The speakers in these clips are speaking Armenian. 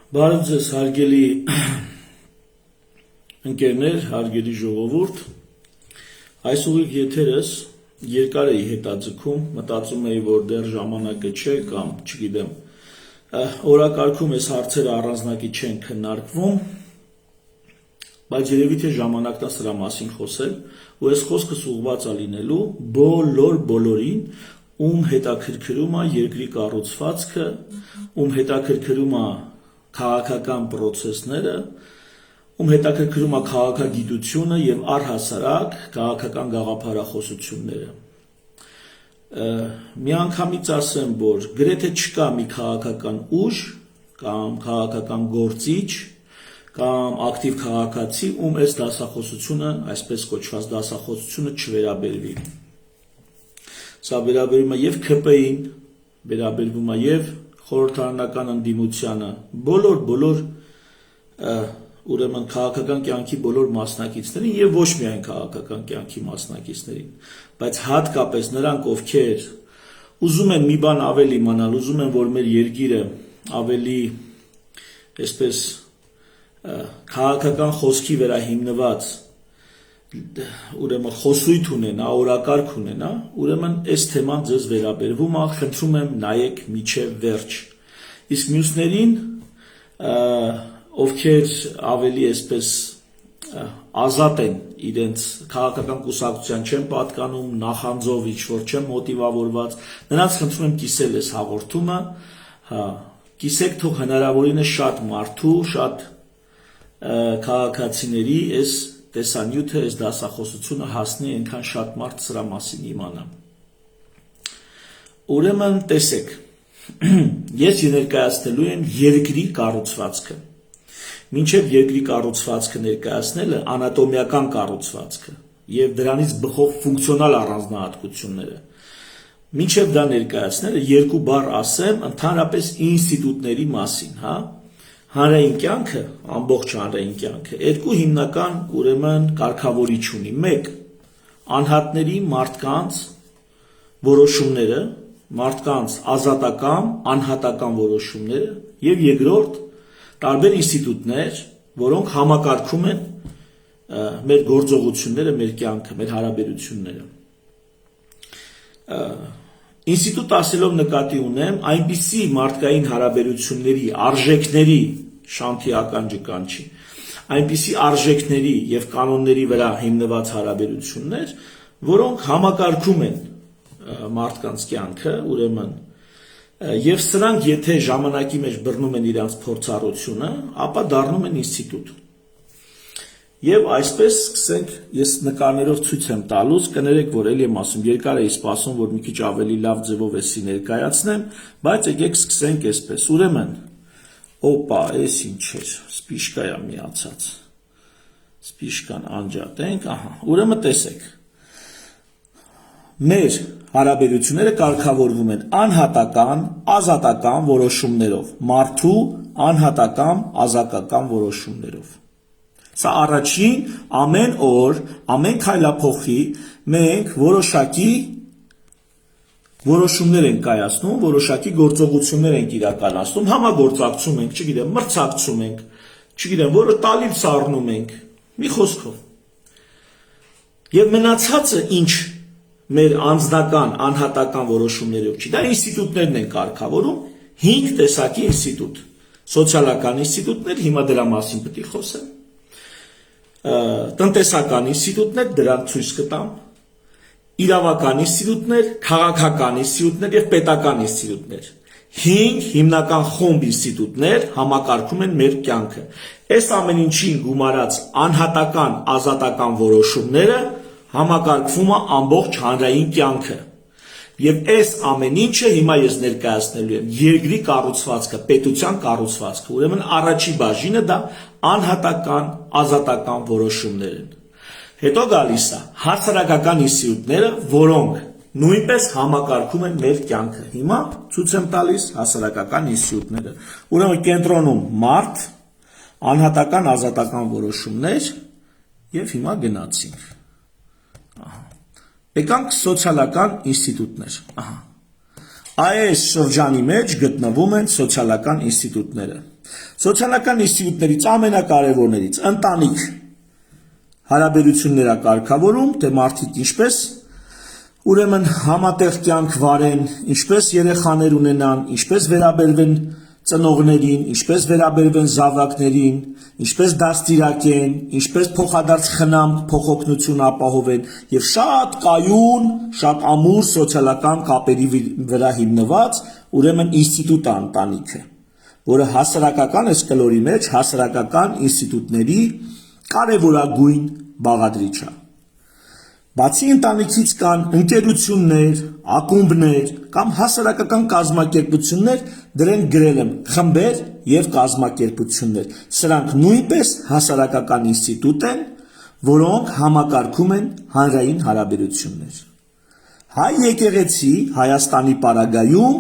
Բարև ձեզ հարգելի ընկերներ, հարգելի ժողովուրդ, այս ուղիղ եթերս երկար էի հետաձգում, մտածում էի, որ դեռ ժամանակը չէ կամ չգիտեմ, օրակարգում այս հարցերը առանձնակի չեն քննարկվում, բայց երևի թե ժամանակն է սրա մասին խոսել, ու այս խոսքս ուղղված է լինելու բոլորին, ում հետաքրքրում է երկրի կառուցվածքը, ում հետաքրքրում է քաղաքական process-ները, ում հետաքրքրում է քաղաքագիտությունը եւ առհասարակ քաղաքական գաղափարախոսությունները։ Միանգամից ասեմ, որ գրեթե չկա մի քաղաքական ուժ կամ քաղաքական գործիչ կամ ակտիվ քաղաքացի, ում այս դասախոսությունը, այսպես կոչված դասախոսությունը չվերաբերվի։ Սա վերաբերում է եւ ՔՊ-ին, վերաբերվում է եւ խորհրդարանական ընդդիմությանը, բոլոր ուրեմն քաղաքական կյանքի բոլոր մասնակիցներին եւ ոչ միայն քաղաքական կյանքի մասնակիցներին, բայց հատկապես նրանք, ովքեր ուզում են մի բան ավելի իմանալ, ուզում են, որ մեր երկիրը ավելի այսպես քաղաքական խոսքի վրա հիմնված ուրեմն խոսույթ ունենա, օրակարգ ունենա, ուրեմն այս թեման ձեզ վերաբերվում է, խնդրում եմ նայեք միջև վերջ։ Իսկ մյուսներին, ովքեր ավելի այսպես ազատ են իրենց քաղաքական կուսակցության չեն պատկանում, նախանձով ինչ-որ չեն մոտիվավորված, նրանց խնդրում եմ կիսել այս հաղորդումը, կիսեք թող հնարավորինս շատ մարդու, շատ քաղաքացիների այս տեսանյութը, այս դասախոսությունը հասնի, այնքան շատ մարդ սրա մասին իմանա։ Ուրեմն տեսեք, ես ներկայացնելու եմ երկրի կառուցվածքը։ Մինչև երկրի կառուցվածքը ներկայացնելը անատոմիական կառուցվածքը եւ դրանից բխող ֆունկցիոնալ առանձնահատկությունները։ Մինչև դա ներկայացնելը երկու բառ ասեմ ընդհանրապես ինստիտուտների մասին, հա։ Հանրային կյանքը, ամբողջ հանրային կյանքը երկու հիմնական ուրեմն կարգավորիչ ունի։ Մեկ անհատների մարդկանց որոշումները, մարդկանց ազատական, անհատական որոշումները եւ երկրորդ տարբեր ինստիտուտներ, որոնք համակարգում են մեր գործողությունները, մեր կյանքը, մեր հարաբերությունները։ Ինստիտուտ ասելով նկատի ունեմ այնպիսի մարդկային հարաբերությունների, արժեքների, շանթի ականջը կանչի, այնպիսի արժեքների եւ կանոնների վրա հիմնված հարաբերություններ, որոնք համակարգում են մարդկանց կյանքը, ուրեմն եւ սրանք եթե ժամանակի մեջ բռնում են իրանց փորձառությունը, ապա դառնում են ինստիտուտ։ Եվ այսպես սկսենք, ես նկարներով ցույց եմ տալուց, կներեք, որ էլի եմ ասում, երկար էի սպասում, որ մի քիչ ավելի լավ ձևով էսի ներկայացնեմ, բայց եկեք սկսենք այսպես։ Ուրեմն, օպա, էս ինչ էր, սպիշկա է միացած։ Սպիշկան անջատենք, ահա, ուրեմն տեսեք։ Մեր հարաբերությունները կարգավորվում են անհատական, ազատական որոշումներով, մարդու անհատական, ազատական որոշումներով։ Սա առաջին ամեն օր, ամեն քայլափոխի մենք որոշակի որոշումներ ենք կայացնում, որոշակի գործողություններ ենք իրականացնում, համագործակցում ենք, չգիտեմ, մրցակցում ենք, չգիտեմ, որը տալիք սառնում ենք, մի խոսքով։ Եվ մնացածը ինչ մեր անձնական, անհատական որոշումներով չի, դա ինստիտուտներն են կարգավորում, 5 տեսակի ինստիտուտ, սոցիալական ինստիտուտներ, հիմա դրա մասին պետք է խոսեմ, տնտեսական ինստիտուտներ, դրանք ցույց կտամ, իրավական ինստիտուտներ, քաղաքական ինստիտուտներ եւ պետական ինստիտուտներ։ 5 հիմնական խումբ ինստիտուտներ համակարգում են մեր կյանքը։ Այս ամեն ինչին գումարած անհատական, ազատական որոշումները համակարգվում է ամբողջ հանրային կյանքը։ Եվ այս ամեն ինչը հիմա ես ներկայացնելու եմ երկրի կառուցվածքը, պետության կառուցվածքը, ուրեմն առաջի բաժինը դա անհատական, ազատական որոշումներ են։ Հետո գալիս է հասարակական ինստիտուտները, որոնք նույնպես համակարգում են մեր կյանքը։ Հիմա ցույց եմ տալիս հասարակական ինստիտուտները։ Ուրեմն կենտրոնում մարդ, անհատական, ազատական որոշումներ եւ հիմա գնացինք։ Ահա։ Եկանք սոցիալական ինստիտուտներ, ահա։ Այս շրջանի մեջ գտնվում են սոցիալական ինստիտուտները։ Սոցիալական ինստիտուտներից ամենակարևորներից ընտանիք հարաբերությունները կարգավորում, թե մարդիկ ինչպես ուրեմն համատեղ կյանք վարեն, ինչպես երեխաներ ունենան, ինչպես վերաբերվեն ծնողներին, ինչպես վերաբերվեն զավակներին, ինչպես դաստիարակեն, ինչպես փոխադարձ խնամք, փոխօգնություն ապահովեն եւ շատ կայուն, շատ ամուր սոցիալական կապերի վրա հիմնված ուրեմն ինստիտուտ ընտանիքը, որը հասարակական էսկալորի մեջ հասարակական ինստիտուտների կարևորագույն բաղադրիչը։ Բացի ընտանիքից կան ընկերություններ, ակումբներ կամ հասարակական կազմակերպություններ, դրեն գրել եմ խմբեր եւ կազմակերպություններ։ Սրանք նույնպես հասարակական ինստիտուտ են, որոնք համակարգում են հանրային հարաբերություններ։ Հայ եկեղեցի Հայաստանի պարագայում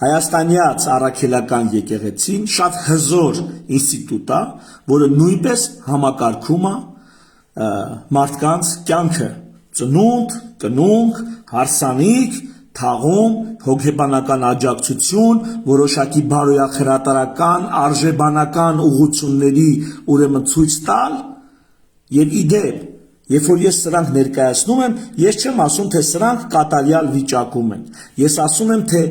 Հայաստանյաց առաքելական եկեղեցին շատ հզոր ինստիտուտ է, որը նույնպես համակարգում է մարդկանց կյանքը, ծնունդ, կնունք, հարսանիք, թաղում, հոգեբանական աջակցություն, որոշակի բարոյախրատարական, արժեբանական ուղղությունների ուրեմն ցույց տալ եւ իդեպ, երբ որ ես սրանք ներկայացնում եմ, ես չեմ ասում, թե սրանք կատարյալ վիճակում են։ Ես ասում եմ, թե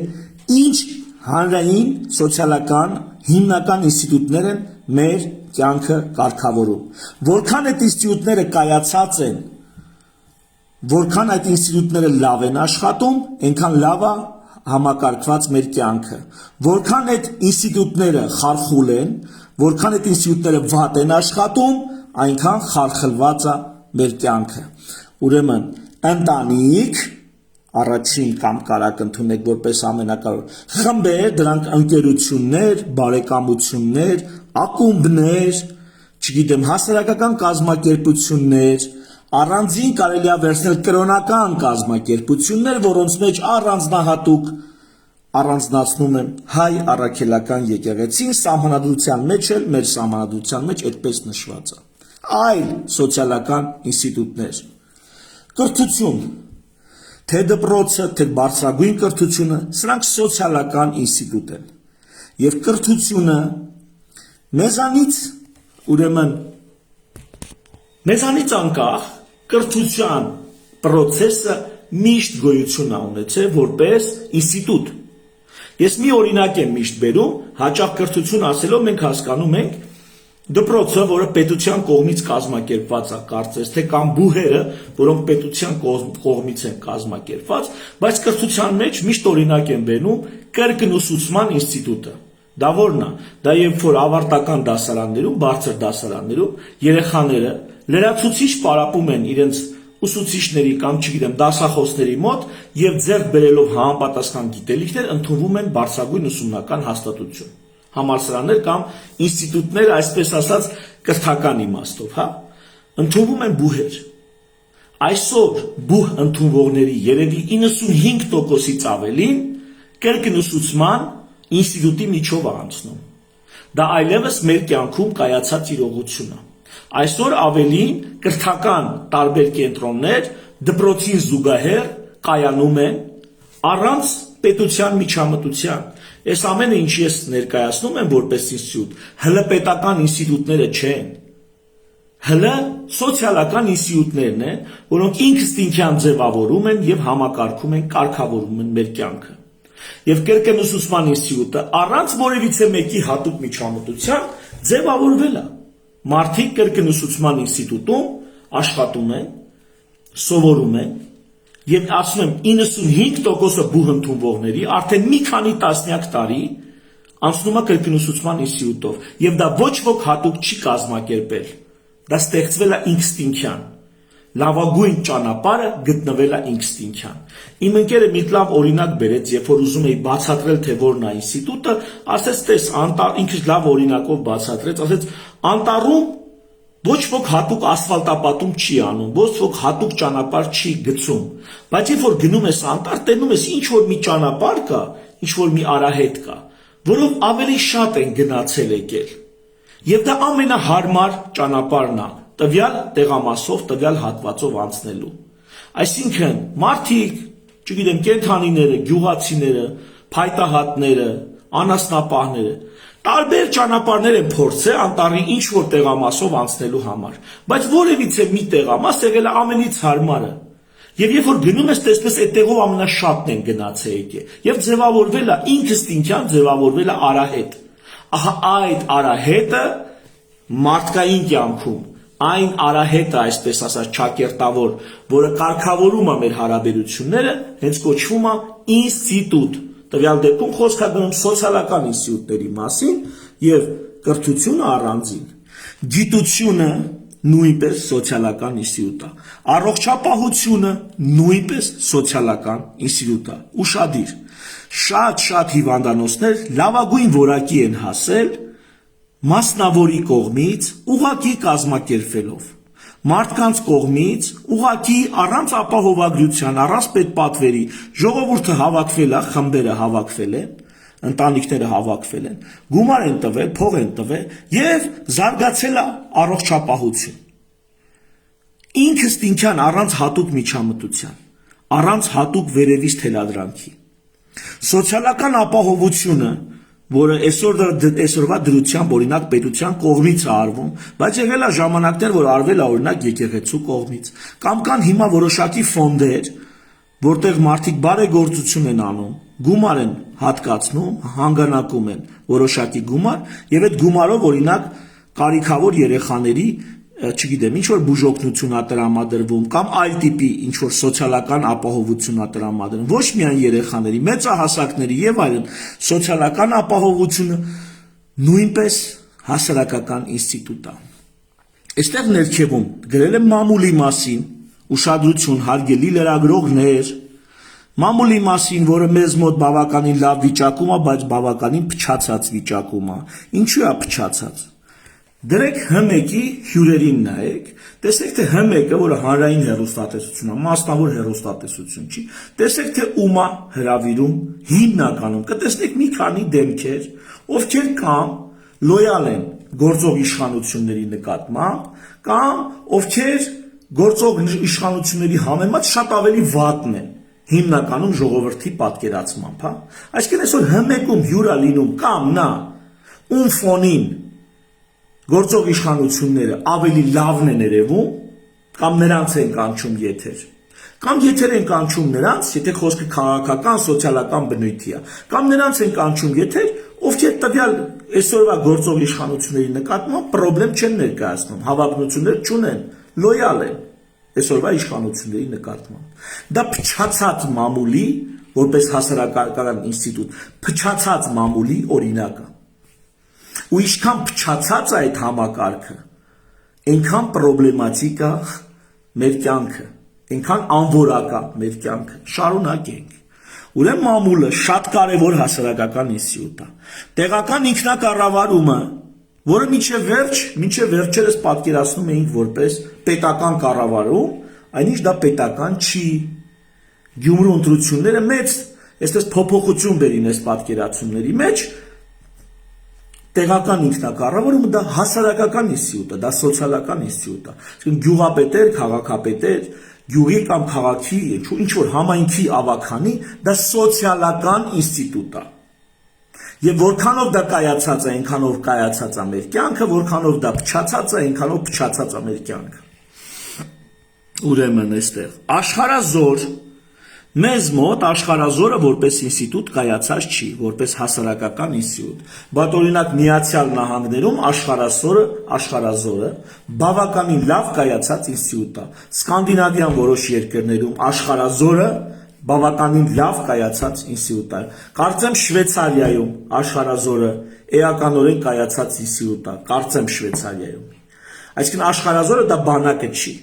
ինչ հանրային սոցիալական հիմնական ինստիտուտներ են մեր կյանքը կարգավորում։ Որքան այդ ինստիտուտները կայացած են, որքան այդ ինստիտուտները լավ են աշխատում, այնքան լավ է համակարգված մեր կյանքը։ Որքան այդ ինստիտուտները խարխուլ են, որքան այդ ինստիտուտները վատ են աշխատում, այնքան խարխլված է մեր կյանքը։ Ուրեմն ընտանիք առաջին կամ կարակ ընդունեք որպես ամենակարևոր խմբեր, դրանք ընկերություններ, բարեկամություններ, ակումբներ, չգիտեմ, հասարակական կազմակերպություններ, առանձին կարելի է վերցնել կրոնական կազմակերպություններ, որոնց մեջ առանձնահատուկ առանձնացնում եմ հայ առաքելական եկեղեցին, սահմանադրության մեջ էլ մեր սահմանադրության մեջ այդպես նշված է։ Այլ սոցիալական ինստիտուտներ, կրթություն, թե դպրոցը, թե բարձրագույն կրթությունը, սրանք սոցիալական ինստիտուտ են։ Եվ կրթությունը մեզանից անկախ կրթության պրոցեսը միշտ գոյություն է ունեցել որպես ինստիտուտ։ Ես մի օրինակ եմ միշտ բերում, հաճախ կրթություն ասելով մենք հասկանում ենք դպրոցը, որը պետության կողմից կազմակերպված է, կարծես թե կամ բուհերը, որոնք պետության կողմից են կազմակերպված, բայց կրթության մեջ միշտ օրինակ եմ բերում կրկնուսուցման ինստիտուտը։ Դա որն է։ Դա երբ որ ավարտական դասարաններում, բարձր դասարաններում երեխաները լրացուցիչ պարապում են իրենց ուսուցիչների կամ չգիտեմ դասախոսների մոտ եւ ձեռք բերելով համապատասխան գիտելիքներ ընդունվում են բարձրագույն ուսումնական հաստատություն, համալսարաններ կամ ինստիտուտներ, այսպես ասած կրթական իմաստով, հա, ընդունվում են բուհեր։ Այսօր բուհ ընդունվողների երևի 95%-ից ավելին կրկնուսուցման ինստիտուտի միջով է անցնում։ Դա այլևս մեր կյանքում կայացած իրողություն է։ Այսօր ավելին կրթական տարբեր կենտրոններ դպրոցին զուգահեռ կայանում են առանց պետության միջամտության։ Այս ամենը ինչ ես ներկայացնում եմ որպես ինստիտուտ, հլը պետական ինստիտուտները չեն։ Հլը սոցիալական ինստիտուտներն են, որոնք ինքնըստինքյան ձևավորում են եւ համակարգում են, կարգավորում են մեր կյանքը։ Եվ կրկնուսուցման ինստիտուտը առանց որևիցե մեկի հատուկ միջամտության ձևավորվել է։ Մարդիկ կրկնուսուցման ինստիտուտում աշխատում են, սովորում են, եւ ասում եմ 95%-ը բուհ ընդունվողների արդեն մի քանի տասնյակ տարի անցնում է կրկնուսուցման ինստիտուտով, եւ դա ոչ ոք հատուկ չի կազմակերպել։ Դա ստեղծվել է ինքնստինքյան։ Լավագույն ճանապարհը գտնվել է ինքնստինքյան։ Իմ ընկերը մի լավ օրինակ բերեց, երբ որ ուզում էի բացատրել, թե որն է ինստիտուտը, ասեց, տես, ինքը լավ օրինակով բացատրեց, ասեց, անտառում ոչ ոք հատուկ ասֆալտապատում չի անում, ոչ ոք հատուկ ճանապարհ չի գցում, բայց երբ որ գնում ես անտառ, տենում ես ինչ որ մի ճանապարհ կա, ինչ որ մի արահետ կա, որով ավելի շատ են գնացել եկել։ Եվ դա ամենահարմար ճանապարհն է տվյալ տեղամասով, տվյալ հատվածով անցնելու։ Այսինքն մարդիկ, չգիտեմ, կենդանիները, գյուղացիները, փայտահատները, անասնապահները տարբեր ճանապարհներ են փորձել անտառի ինչ որ տեղամասով անցնելու համար, բայց որևիցե մի տեղամաս եղել է ամենից հարմարը։ Եվ երբ որ գնում ես, տեսնես այդ տեղով ամենաշատն են գնացել եկել, եւ ձևավորվել է ինքստինքյան ձևավորվել է արահետ։ Ահա այդ արահետը մարդկային կյանքում այն արահետը, այսպես ասած, ճակերտավոր, որը կարգավորում է մեր հարաբերությունները, հենց կոչվում է ինստիտուտ։ Տվյալ դեպքում խոսք է գնում սոցիալական ինստիտուտների մասին եւ կրթությունը առանձին։ Գիտությունը նույնպես սոցիալական ինստիտուտ է։ Առողջապահությունը նույնպես սոցիալական ինստիտուտ է։ Ուշադիր։ Շատ հիվանդանոցներ լավագույն որակի են հասել մասնավորի կողմից ուղղակի կազմակերպվելով, մարդկանց կողմից ուղղակի առանց ապահովագրության, առանց պետպատվերի ժողովուրդը հավաքվել է, խմբերը հավաքվել են, ընտանիքները հավաքվել են, գումար են տվել, փող են տվել եւ զարգացել է առողջապահություն։ Ինքստինքյան առանց հատուկ միջամտության, առանց հատուկ վերևից թելադրանքի։ Սոցիալական ապահովությունը, որը այսօրվա դրությամբ օրինակ պետության կողմից է արվում, բայց եղել է ժամանակներ, որ արվել է օրինակ եկեղեցու կողմից, կամ կան հիմա որոշակի ֆոնդեր, որտեղ մարդիկ բարեգործություն են անում, գումար են հատկացնում, հանգանակում են որոշակի գումար, եւ այդ գումարով օրինակ կարիքավոր երեխաների, չգիտեմ, ինչ որ բուժօգնություն է տրամադրվում կամ այլ տիպի ինչ որ սոցիալական ապահովություն է տրամադրվում, ոչ միայն երեխաների, մեծահասակների եւ այլն, սոցիալական ապահովությունը նույնպես հասարակական ինստիտուտ է։ Այստեղ ներքևում գրել եմ մամուլի մասին, ուշադրություն, հարգելի լրագրողներ, մամուլի մասին, որը մեզ մոտ բավականին լավ վիճակում է, բայց բավականին փչացած վիճակում է։ Ինչու է փչացած։ Դրեք H1-ի հյուրերին նայեք, տեսեք թե H1-ը, որը հանրային հեռուստատեսություն է, մասնավոր հեռուստատեսություն չի, տեսեք թե ում է հրավիրում հիմնականում, կտեսնեք մի քանի դեմքեր, ովքեր կամ լոյալ են գործող իշխանությունների նկատմամբ, կամ ովքեր գործող իշխանությունների համեմատ շատ ավելի վատն են, հիմնականում ժողովրդի պատկերացմամբ, հա։ Այսինքն այսօր H1-ում հյուր է լինում կամ նա, ում ֆոնին գործող իշխանությունները ավելի լավն են երևում, կամ նրանց են կանչում եթեր, կամ եթեր են կանչում նրանց, եթե խոսքը քաղաքական, սոցիալական բնույթի է, կամ նրանց են կանչում եթեր, ովքեր տվյալ այսօրվա գործող իշխանությունների նկատմամբ պրոբլեմ չեն ներկայացնում, հավակնություններ չունեն, լոյալ են այսօրվա իշխանությունների նկատմամբ։ Դա փչացած մամուլի, որպես հասարակական ինստիտուտ, փչացած մամուլի օրինակը։ Ու ինչքան փչացած է այդ համակարգը, այնքան պրոբլեմատիկ է մեր կյանքը, այնքան անորակ է մեր կյանքը։ Շարունակենք։ Ուրեմն մամուլը շատ կարևոր հասարակական ինստիտուտ է։ Տեղական ինքնակառավարումը, որը մինչև վերջերս պատկերացնում էինք որպես պետական կառավարում, այնինչ դա պետական չի։ Գյումրու ընտրությունները մեծ, այսպես փոփոխություն բերին այս պատկերացումների մեջ, տեղական ինքնակառավարումը դա հասարակական ինստիտուտ է, դա սոցիալական ինստիտուտ է։ Այսինքն գյուղապետեր, քաղաքապետեր, գյուղի կամ քաղաքի, ինչ որ համայնքի ավագանի, դա սոցիալական ինստիտուտ է։ Եվ որքանով դա կայացած է, այնքանով կայացած է մեր կյանքը, որքանով դա փչացած է, այնքանով փչացած է մեր կյանքը։ Ուրեմն այստեղ աշխարհազոր մեզ մոտ աշխարհազորը որպես ինստիտուտ կայացած չի, որպես հասարակական ինստիտուտ, բայց օրինակ Միացյալ Նահանգներում աշխարհազորը բավականին լավ կայացած ինստիտուտ է։ Սկանդինավյան որոշ երկրներում աշխարհազորը բավականին լավ կայացած ինստիտուտ է։ Կարծեմ Շվեյցարիայում աշխարհազորը էականորեն կայացած ինստիտուտ է, կարծեմ Շվեյցարիայում։ Այսինքն աշխարհազորը դա բանակը չի։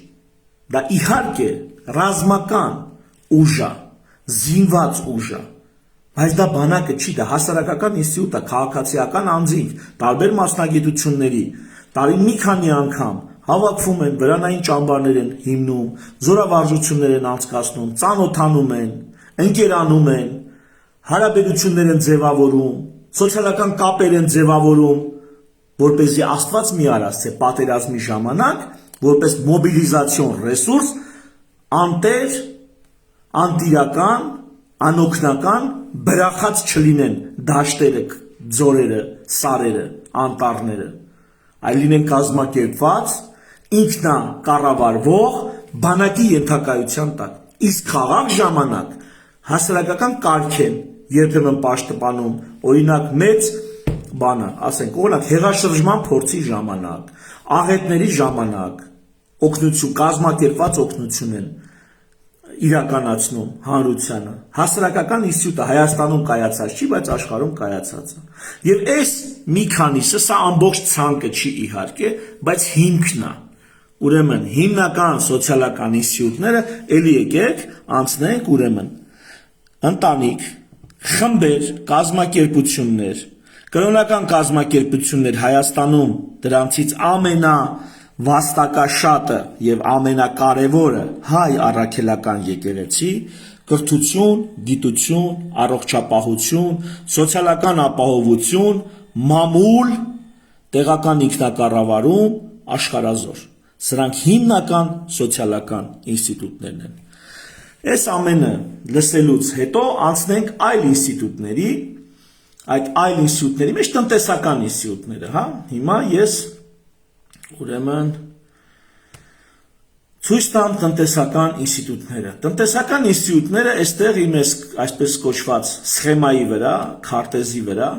Դա իհարկե ռազմական ուժ է, զինված ուժ է, բայց դա բանակը չի, դա հասարակական ինստիտուտ է, քաղաքացիական անձինք, տարբեր մասնագիտությունների, տարին մի քանի անգամ հավաքվում են, վրանային ճամբարներ են հիմնում, զորավարժություններ են անցկացնում, ծանոթանում են, ընկերանում են, հարաբերություններ են ձևավորում, սոցիալական կապեր են ձևավորում, որպեսզի Աստված մի արած, պատերազմի ժամանակ, որպես մոբիլիզացիոն ռեսուրս, անտեր, անտիրական անօգնական բրախած չլինեն դաշտերը, ձորերը, սարերը, անտառները, այլ լինեն կազմակերպված, ինքնակառավարվող բանակի ենթակայության տակ։ Իսկ խաղաղ ժամանակ հասարակական կարգ են երբեմն պաշտպանում, օրինակ մեծ բանը, ասենք, օրինակ հեղաշրջման փորձի ժամանակ, աղետների ժամանակ օգնություն, կազմակերպված օգնություն են իրականացնում հանրությանը։ Հասարակական ինստիտուտը Հայաստանում կայացած չի, բայց աշխարհում կայացած է։ Եվ այս մի քանիսը, սա ամբողջ ցանկը չի իհարկե, բայց հիմքն է։ Ուրեմն հիմնական սոցիալական ինստիտուտները էլի եկեք անցնենք ուրեմն ընտանիք, խմբեր, կազմակերպություններ, կրոնական կազմակերպություններ Հայաստանում դրանցից ամենավաստակաշատը եւ ամենակարևորը հայ առաքելական եկեղեցի, կրթություն, գիտություն, առողջապահություն, սոցիալական ապահովություն, մամուլ, տեղական ինքնակառավարում, աշխարհազոր։ Սրանք հիմնական սոցիալական ինստիտուտներն են։ Այս ամենը լսելուց հետո անցնենք այլ ինստիտուտների, այդ այլ ինստիտուտների մեջ տնտեսական ինստիտուտները, հա։ Հիմա ես ուրեմն ցույց տամ տնտեսական ինստիտուտները։ Տնտեսական ինստիտուտները այստեղ իմ այսպես կոչված սխեմայի վրա, քարտեզի վրա,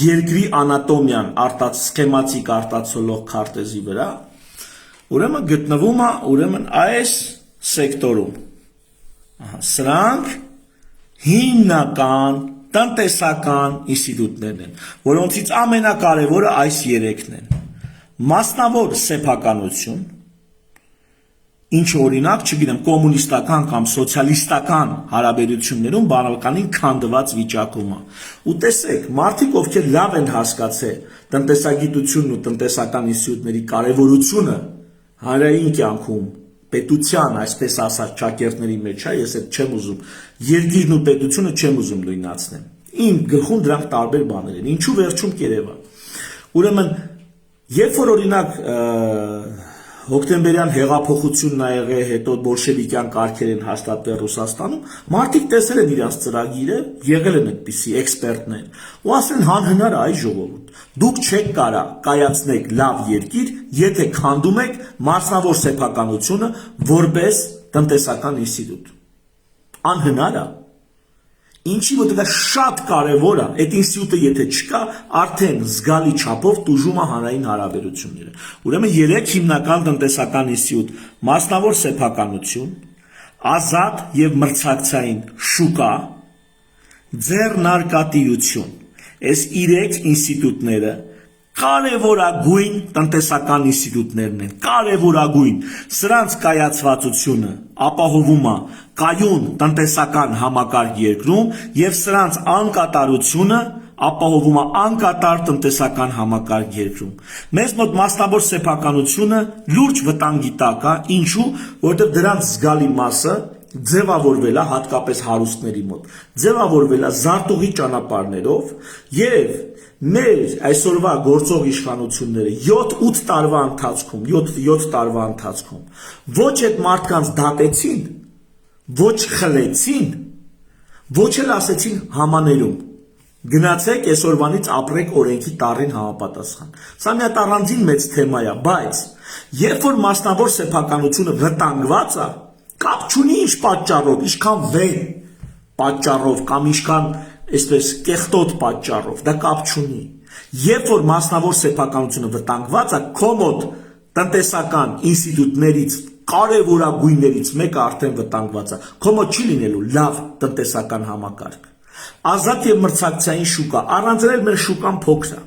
երկրի անատոմիան սխեմատիկ արտացոլող քարտեզի վրա, ուրեմն գտնվում է ուրեմն այս սեկտորում։ Սրանք հիմնական տնտեսական ինստիտուտներն են, որոնցից ամենակարևորը այս երեքն են։ Մասնավոր սեփականություն, ինչը օրինակ, չգիտեմ, կոմունիստական կամ սոցիալիստական հարաբերություններում բավականին քանդված վիճակում է։ Ու տեսեք, մարդիկ, ովքեր լավ են հասկացել տնտեսագիտությունն ու տնտեսական ինստիտուտների կարևորությունը հանրային կյանքում, պետության, այսպես ասած, ճակերտների մեջ, ես այդ չեմ ուզում, երկիրն ու պետությունը չեմ ուզում նույնացնեմ։ Իմ գլխում դրանք տարբեր բաներ են, ինչու վերջում կերևա։ Ուրեմն, երբ որ օրինակ հոկտեմբերյան հեղափոխությունն ա եղել, հետո բոլշևիկյան կարգեր են հաստատվել Ռուսաստանում, մարդիկ տեսել են իրենց ծրագիրը, եղել են այդպիսի էքսպերտներ, ու ասել են հանհնար է այ ժողովուրդ, դուք չեք կարա կայացնեք լավ երկիր, եթե քանդում եք մասնավոր սեփականությունը որպես տնտեսական ինստիտուտ։ Անհնար է։ Ինչի որ դա շատ կարևոր է, այդ ինստիտուտը եթե չկա, արդեն զգալի չափով տուժում է հանրային հարաբերությունները։ Ուրեմն երեք հիմնական տնտեսական ինստիտուտ՝ մասնավոր սեփականություն, ազատ եւ մրցակցային շուկա, ձեռնարկատիրություն։ Այս 3 ինստիտուտները կարևորագույն տնտեսական ինստիտուտներն են, կարևորագույն։ Սրանց կայացվածությունը ապահովում է կայուն տնտեսական համակարգ երկրում եւ սրանց անկատարությունը ապահովում է անկատար տնտեսական համակարգ երկրում։ Մեզ մոտ մասնավոր սեփականությունը լուրջ վտանգի տակ է, ինչու, որովհետեւ դրանց զգալի մասը ձևավորվել է հատկապես հարուստների մոտ, ձևավորվել է զարտուղի ճանապարհներով եւ մեր այսօրվա գործող իշխանությունները 7-8 տարվա ընթացքում, 7 տարվա ընթացքում ոչ այդ մարդկանց դատեցին, ոչ խլեցին, ոչ էլ ասեցին համաներում։ Գնացեք այսօրվանից ապրեք օրենքի տառին համապատասխան։ Սա մի հատ առանձին մեծ թեմա է, բայց երբ որ մասնավոր սեփականությունը վտանգված է, կապ չունի ինչ պատճառով, ինչքան վեն պատճառով կամ ինչքան այսպես կեղտոտ պատճառով, դա կապ չունի։ Երբ որ մասնավոր սեփականությունը վտանգված է, կոմոդ տնտեսական ինստիտուտներից կարևորագույններից մեկը արդեն վտանգված է, կոմոդ չի լինելու լավ տնտեսական համակարգ։ Ազատ եւ մրցակցային շուկա, առանձնել մեր շուկան փոքր է,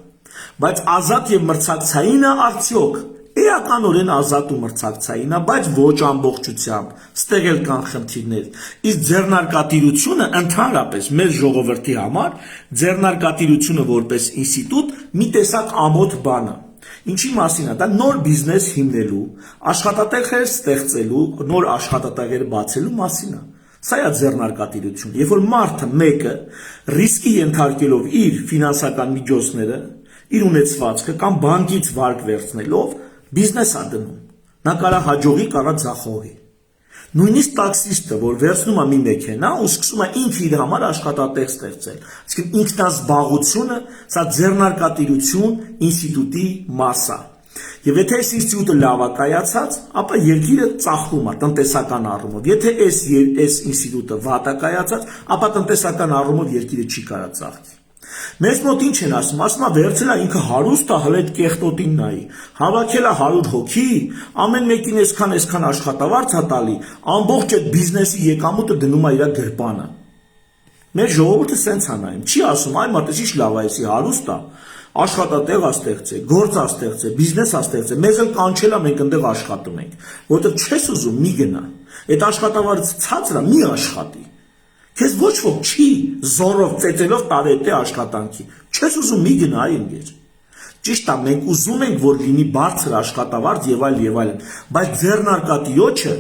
բայց ազատ եւ մրցակցայինը արդյոք էականորեն ազատ ու մրցակցային է, բայց ոչ ամբողջությամբ, ստեղ էլ կան խնդիրներ։ Իսկ ձեռնարկատիրությունը ընդհանրապես մեր ժողովրդի համար ձեռնարկատիրությունը որպես ինստիտուտ մի տեսակ ամոթ բան է։ Ինչի մասին է դա նոր բիզնես հիմնելու, աշխատատեղեր ստեղծելու, նոր աշխատատեղեր բացելու մասին է։ Սա է ձեռնարկատիրություն։ Երբ որ մարդը մեկը ռիսկի ենթարկելով իր ֆինանսական միջոցները, իր ունեցվածքը կամ բանկից վարկ վերցնելով բիզնես է դնում։ Նա կարա հաջողի, կարա ձախողի։ Նույնիսկ տաքսիստը, որ վերցնում է մի մեքենա ու սկսում է ինքը իր համար աշխատատեղ ստեղծել, այսինքն ինքնազբաղությունը, սա ձեռնարկատիրություն ինստիտուտի մաս է։ Եվ եթե այս ինստիտուտը լավ է կայացած, ապա երկիրը ծաղկում է տնտեսական առումով։ Եթե այս ինստիտուտը վատ է կայացած, ապա տնտեսական առումով երկիրը չի կարող ծաղկի։ Մեզ մոտ ինչ են ասում, ասում է վերցել է ինքը հարուստ է, հələ այդ կեղտոտին նայի, հավաքել է 100 հոգի, ամեն մեկին այսքան աշխատավարձ է տալի, ամբողջ այդ բիզնեսի եկամուտը դնում է իր գրպանը։ Մեր ժողովուրդը սենց է նայում, չի ասում, այ մատես ինչ լավ է, էսի հարուստ է, աշխատատեղ է ստեղծել, գործ է ստեղծել, բիզնես է ստեղծել, մեզ էլ կանչել է, մենք այնտեղ աշխատում ենք, որտեղ չես ուզում մի գնա, այդ աշխատավարձը ցածր է, մի աշխատի։ Քեզ ոչ ոք չի զորով ծեծելով տարի այդ աշխատանքի, չես ուզում մի գնա ընկեր։ Ճիշտ է, մենք ուզում ենք, որ լինի բարձր աշխատավարձ եւ այլն, բայց ձեռնարկատիրոջը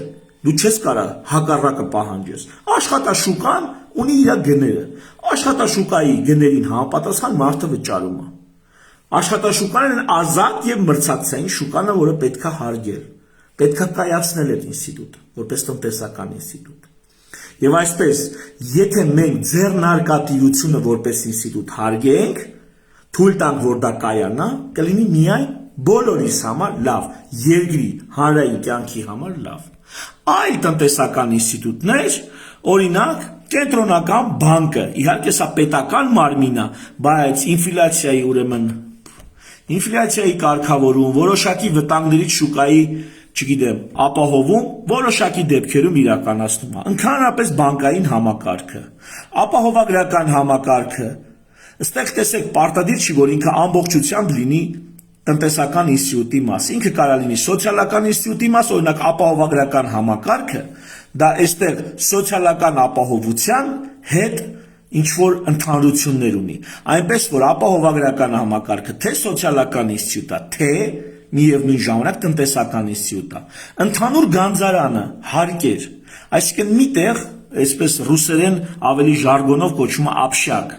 դու չես կարող հակառակը պահանջես։ Աշխատաշուկան ունի իր գները, աշխատաշուկայի գներին համապատասխան մարդը վճարում է։ Աշխատաշուկան ազատ եւ մրցակցային շուկան է, որը պետքա հարգել, պետքա կայացնել այդ ինստիտուտը, որպես տնտեսական ինստիտուտ։ Եվ այսպես, եթե մենք ձեռնարկատիրությունը որպես ինստիտուտ հարգենք, թույլ տանք, որ դա կայանա, կլինի միայն բոլորիս համար լավ, երկրի հանրային կյանքի համար լավ։ Այլ տնտեսական ինստիտուտներ, օրինակ, կենտրոնական բանկը, իհարկե սա պետական մարմին է, բայց ինֆլյացիայի կարգավորում, որոշակի վտանգներից շուկայի, չգիտեմ, ապահովում, որոշակի դեպքերում իրականացնում է։ Ընդհանրապես բանկային համակարգը, ապահովագրական համակարգը, այստեղ տեսեք պարտադիր չի, որ ինքը ամբողջությամբ լինի տնտեսական ինստիտուտի մաս, ինքը կարող լինի սոցիալական ինստիտուտի մաս, օրինակ ապահովագրական համակարգը, դա այստեղ սոցիալական ապահովության հետ ինչ որ ընդհանրություններ ունի, այնպես որ ապահովագրական համակարգը թե սոցիալական ինստիտուտ է, թե միևնույն ժամանակ տնտեսական ինստիտուտ է։ Ընդհանուր գանձարանը հարկեր, այսինքն միտեղ, այսպես ռուսերեն ավելի ժարգոնով կոչվում է общак,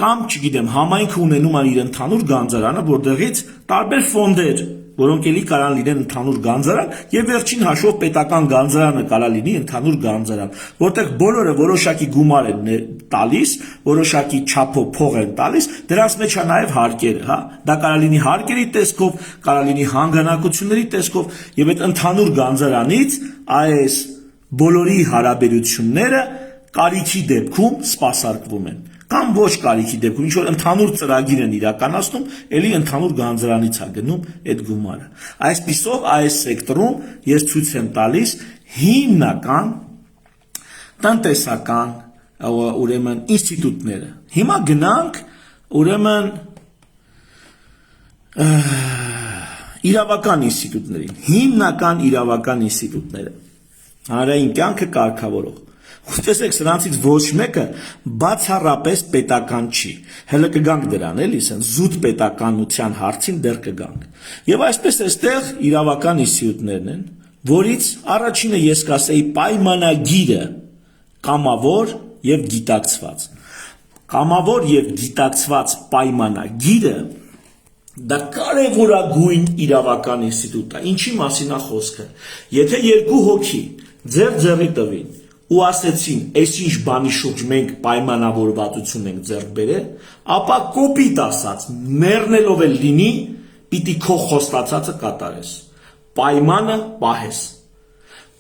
կամ, չգիտեմ, համայնքը ունենում է իր ընդհանուր գանձարանը, որտեղից տարբեր ֆոնդեր, որոնք էլի կարող լինեն ընդհանուր գանձարան, եւ վերջին հաշվով պետական գանձարանը կարող լինի ընդհանուր գանձարան, որտեղ բոլորը որոշակի գումար են տալիս, որոշակի չափով փող են տալիս, դրանց մեջ է նաեւ հարկերը, հա, դա կարող լինի հարկերի տեսքով, կարող լինի հանգանակությունների տեսքով, եւ այդ ընդհանուր գանձարանից այս բոլորի հարաբերությունները կարիքի դեպքում սպասարկվում են, կամ ոչ կարիքի դեպքում, ինչ որ ընդհանուր ծրագիր են իրականացնում, էլի ընդհանուր գանձարանից է գնում այդ գումարը։ Այսպիսով այս սեկտորում ես ցույց եմ տալիս հիմնական տնտեսական ուրեմն ինստիտուտները։ Հիմա գնանք ուրեմն իրավական ինստիտուտներին, հիմնական իրավական ինստիտուտները, հանրային կյանքը կարգավորող։ Տեսեք, սրանցից ոչ մեկը բացառապես պետական չի։ Հələ կգանք դրան, էլի, ասեն զուտ պետականության հարցին դեռ կգանք։ Եվ այսպես այստեղ իրավական ինստիտուտներն են, որից առաջինը ես կասեի պայմանագիրը կամավոր եւ գիտակցված։ Կամավոր եւ գիտակցված պայմանագիրը դա կարևորագույն իրավական ինստիտուտ է։ Ինչի մասին է խոսքը։ Եթե երկու հոգի ձեռի տվին ու ասեցին, այսինչ բանի շուրջ մենք պայմանավորվածություն ենք ձեռք բերել, ապա կոպիտ ասած, մեռնելով էլ լինի, պիտի քո խոստացածը կատարես։ Պայմանը պահես։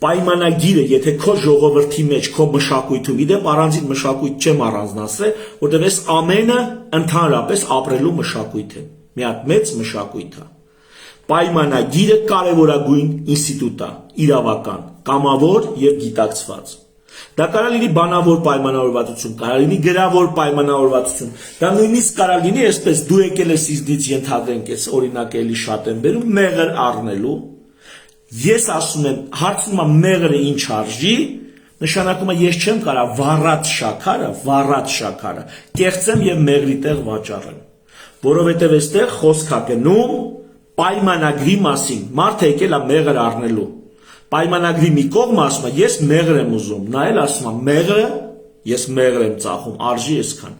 Պայմանագիրը, եթե քո ժողովրդի մեջ, քո մշակույթում, իդեպ առանձին մշակույթ չեմ առանձնացրել, որտեղ այս ամենը ընդհանրապես ապրելու մշակույթ է, մի հատ մեծ մշակույթ է։ Պայմանագիրը կարևորագույն ինստիտուտ է, իրավական, կամավոր եւ գիտակցված։ Դա կարող լինի բանավոր պայմանավորվածություն, կարող լինի գրավոր պայմանավորվածություն, դա նույնիսկ կարող լինի այսպես դու եկել ես ինձնից ենթադրենք այս օրինակ էլի շատ եմ բերում մեղր առնելու, ես ասում եմ հարցնում եմ մեղրը ինչ արժի, նշանակում է ես չեմ կարող վառած շաքարը կեղծեմ եւ մեղրի տեղ վաճառեմ, որովհետեւ այստեղ խոսք է գնում պայմանագրի մասին, մարդը եկել է մեղր առնելու, պայմանագրի մի կողմը ասում է ես մեղր եմ ուզում, նա էլ ասում է մեղրը ես մեղր եմ ծախում, արժի այսքան։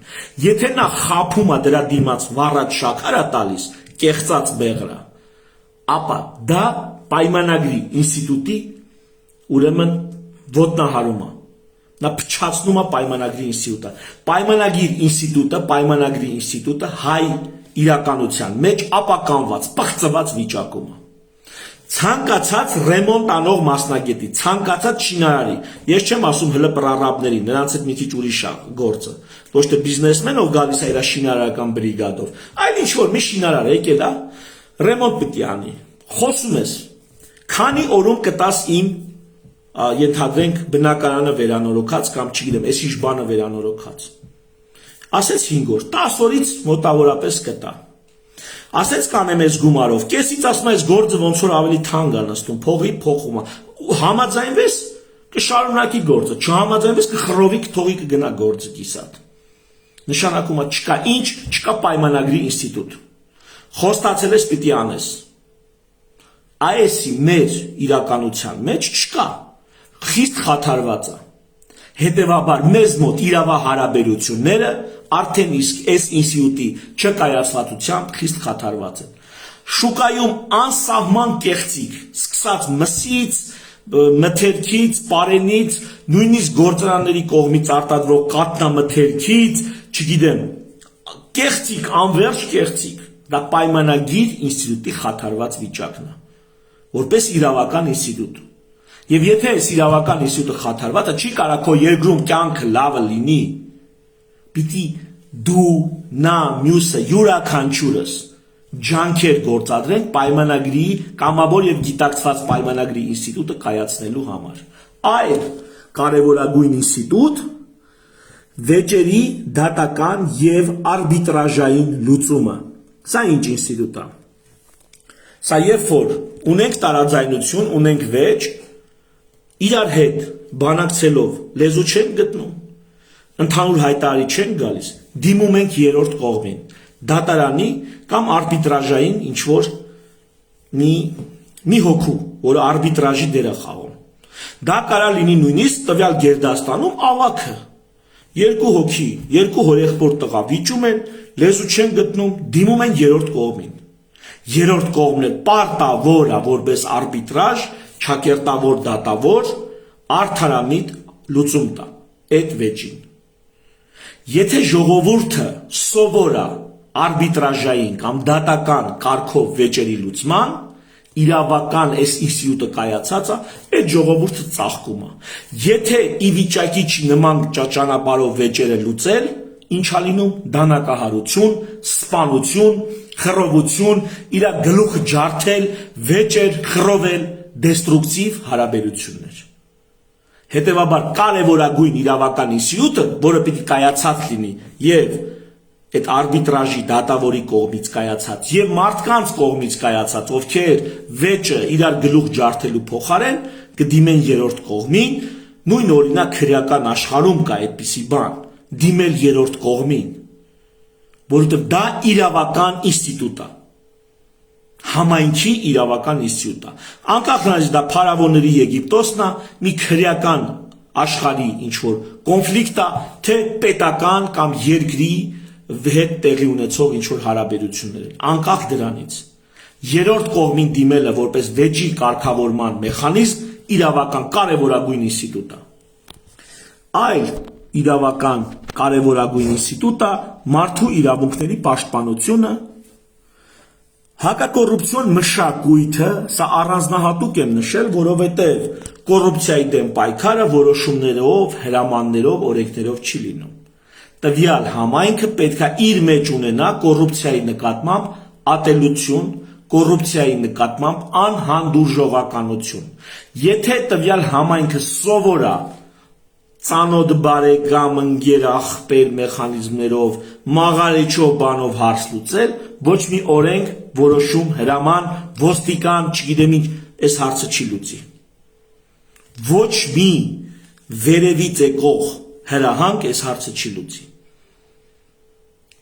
Եթե նա խափում է դրա դիմաց վառած շաքար է տալիս, կեղծած մեղրը, ապա դա պայմանագրի ինստիտուտի ուրեմն ոտնահարումը, նա փչացնում է պայմանագրի ինստիտուտը, պայմանագրի ինստիտուտը հայ իրականության մեջ ապականված, պղծված վիճակում է։ Ցանկացած ռեմոնտ անող մասնագետի, ցանկացած շինարարի, ես չեմ ասում հլը պրարաբների, նրանց հետ մի քիչ ուրիշ է գործը, ոչ թե բիզնեսմեն, ով գալիս է իր շինարարական բրիգադով, այլ ինչ որ մի շինարար եկել է, ռեմոնտ պիտի անի, խոսում ես, քանի օրում կտաս իմ ենթադրենք բնակարանը վերանորոգած կամ չգիտեմ, այս ինչ բանը վերանորոգած։ Ասես 5 օր, 10 օրից մոտավորապես կտա։ Ասեց կանեմ այս գումարով, կեսից ասում այս գործը ոնց որ ավելի թանկ է նստում, փողի փոխում է։ Համաձայնվես կշարունակի գործը, չհամաձայնվես կխռովի կթողի կգնա գործը կիսատ։ Նշանակում է չկա ինչ, չկա պայմանագրի ինստիտուտ։ Խոստացել ես պիտի անես։ Այսի մեր իրականության մեջ չկա։ Խիստ խաթարված է։ Հետևաբար մեզ մոտ իրավահարաբերությունները արդեն իսկ այս ինստիտուտի չկայացվածությամբ խիստ խաթարված են։ Շուկայում անսահման կեղծիք, սկսած մսից, մթերքից, պարենից, նույնիսկ գործարանների կողմից արտադրող կատնամթերքից, չգիտեմ, կեղծիք, անverջ կեղծիք, դա պայմանագիր ինստիտուտի խաթարված վիճակն է, որպես իրավական ինստիտուտ։ Եվ եթե այս իրավական ինստիտուտը խաթարված է, չի կարող քո երկրում կյանքը լավը լինի, պիտի դու, նա, մյուսը, յուրաքանչյուրս ջանքեր գործադրենք պայմանագրի, կամավոր եւ գիտակցված պայմանագրի ինստիտուտը կայացնելու համար։ Այլ կարևորագույն ինստիտուտ վեճերի դատական եւ արբիտրաժային լուծումը։ Սա ինչ ինստիտուտ է։ Սա երբ որ ունենք տարաձայնություն, ունենք վեճ, իրար հետ բանակցելով լեզու չենք գտնում, ընդհանուր հայտարարի չենք գալիս, դիմում ենք երրորդ կողմին, դատարանի կամ արբիտրաժային ինչ որ մի հոգու, որը արբիտրաժի դեր է խաղում։ Դա կարող լինի նույնիսկ տվյալ գերդաստանում ավագը, երկու հոգի, երկու հորեղբոր տղա վիճում են, լեզու չեն գտնում, դիմում են երրորդ կողմին։ Երրորդ կողմն էլ պարտավոր է որպես արբիտրաժ, չակերտավոր դատավոր, արդարամիտ լուծում տա այդ վեճին։ Եթե ժողովուրդը սովոր է արբիտրաժային կամ դատական կարգով վեճերի լուծման, իրավական այս ինստիտուտը կայացած է, այդ ժողովուրդը ծաղկում է։ Եթե ի վիճակի չի նման ճանապարհով վեճերը լուծել, ինչ է լինում դանակահարություն, սպանություն, խռովություն, իր գլուխը ջարդել, վեճեր խռովել, դեստրուկտիվ հարաբերություններ։ Հետևաբար կարևորագույն իրավական ինստիտուտը, որը պիտի կայացած լինի եւ այդ արբիտրաժի դատավորի կողմից կայացած եւ մարդկանց կողմից կայացած, ովքեր վեճը իրար գլուխ ջարդելու փոխարեն կդիմեն երրորդ կողմին, նույն օրինակ քրեական աշխարհում կա այդպիսի բան, դիմել երրորդ կողմին, որովհետեւ դա իրավական ինստիտուտ է, համայնքի իրավական ինստիտուտ է, անկախ նրանից դա փարավոնների Եգիպտոսն է, մի քրեական աշխարհի ինչ որ կոնֆլիկտ է, թե պետական կամ երկրի հետ տեղի ունեցող ինչ որ հարաբերություններ են, անկախ դրանից երրորդ կողմին դիմելը որպես վեճի կարգավորման մեխանիզմ իրավական կարևորագույն ինստիտուտ է։ Այլ իրավական կարևորագույն ինստիտուտ է մարդու իրավունքների պաշտպանությունը, հակակոռուպցիոն մշակույթը, սա առանձնահատուկ եմ նշել, որովհետև կոռուպցիայի դեմ պայքարը որոշումներով, հրամաններով, օրենքներով չի լինում։ Տվյալ համայնքը պետք է իր մեջ ունենա կոռուպցիայի նկատմամբ ատելություն, կոռուպցիայի նկատմամբ անհանդուրժողականություն։ Եթե տվյալ համայնքը սովոր է ծանոթ բարեկամ, ընկեր, աղբեր մեխանիզմներով, մաղարիչով բանով հարց լուծել, ոչ մի օրենք, որոշում, հրաման, ոստիկան, չգիտեմ ինչ, այս հարցը չի լուծի։ Ոչ մի վերևից եկող հրահանգ այս հարցը չի լուծի։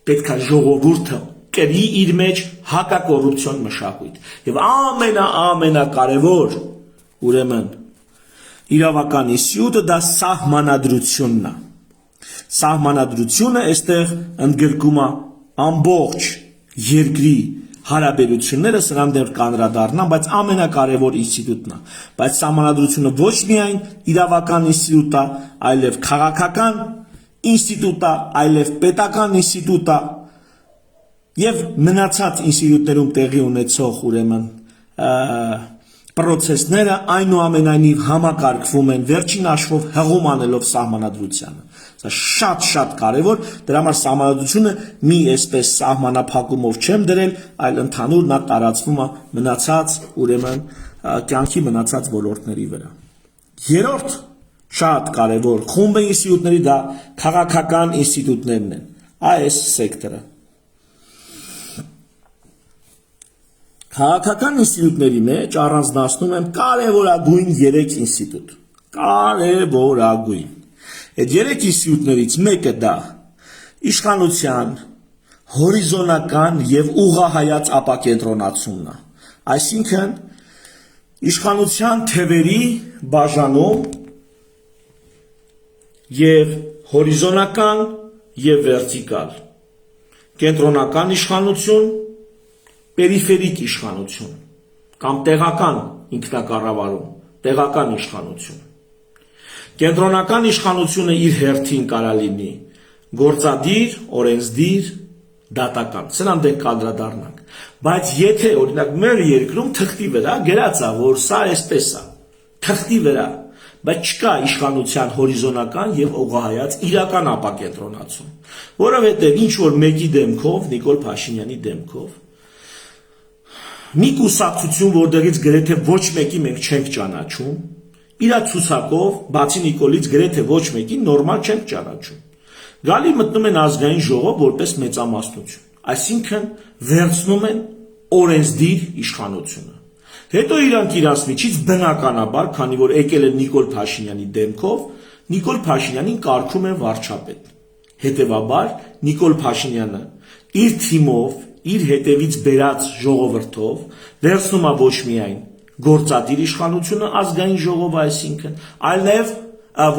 Պետք է ժողովուրդը կրի իր մեջ հակակոռուպցիոն մշակույթ։ Եվ ամենակարևոր, ուրեմն, իրավական ինստիտուտը դա սահմանադրությունն է։ Սահմանադրությունը այստեղ ընդգրկում է ամբողջ երկրի հարաբերությունները սրան դեռ կանրադառնամ, բայց ամենակարևոր ինստիտուտն է։ Բայց սահմանադրությունը ոչ միայն իրավական ինստիտուտ է, այլև քաղաքական ինստիտուտ է, այլև պետական ինստիտուտ է, եւ մնացած ինստիտուտներում տեղի ունեցող ուրեմն պրոցեսները այնուամենայնիվ համակարգվում են վերջին հաշվով հղում անելով սահմանադրությանը։ Սա շատ կարևոր, դրա համար սահմանադրությունը մի այսպես սահմանափակումով չեմ դրել, այլ ընդհանուր նա տարածվում է մնացած ուրեմն կյանքի մնացած ոլորտների վրա։ Երրորդ շատ կարևոր խումբը ինստիտուտների դա քաղաքական ինստիտուտներն են, այս սեկտորը։ Քաղաքական ինստիտուտների մեջ առանձնացնում եմ կարևորագույն 3 ինստիտուտ։ Կարևորագույն։ Այդ 3 ինստիտուտներից մեկը դա իշխանության հորիզոնական եւ ուղղահայաց ապակենտրոնացումն է։ Այսինքն իշխանության թևերի բաժանում եւ հորիզոնական եւ վերտիկալ։ Կենտրոնական իշխանություն, պերիֆերիկ իշխանություն կամ տեղական ինքնակառավարում, տեղական իշխանություն։ Կենտրոնական իշխանությունը իր հերթին կարա լինի գործադիր, օրենսդիր, դատական։ Սրան դեռ կանդրադառնանք։ Բայց եթե օրինակ մեր երկրում թղթի վրա գրած է, որ սա այսպես է, թղթի վրա, բայց չկա իշխանության հորիզոնական եւ ուղղահայաց իրական ապակենտրոնացում, որովհետեւ ինչ որ մեկի դեմքով, Նիկոլ Փաշինյանի դեմքով մի կուսակցություն, որտեղից գրեթե ոչ մեկի մենք չենք ճանաչում, իր ցուցակով, բացի Նիկոլից գրեթե ոչ մեկին նորմալ չենք ճանաչում։ Գալի մտնում են ազգային ժողով որպես մեծամասնություն, այսինքն վերցնում են օրենսդիր իշխանությունը։ Հետո իրանք իրանց միջից բնականաբար, քանի որ եկել են Նիկոլ Փաշինյանի դեմքով, Նիկոլ Փաշինյանին կարգում են վարչապետ։ Հետևաբար Նիկոլ Փաշինյանը իր թիմով, իր հետևից բերած ժողովրդով վերցնում է ոչ միայն գործադիր իշխանությունը ազգային ժողովը, այսինքն, այլ նաև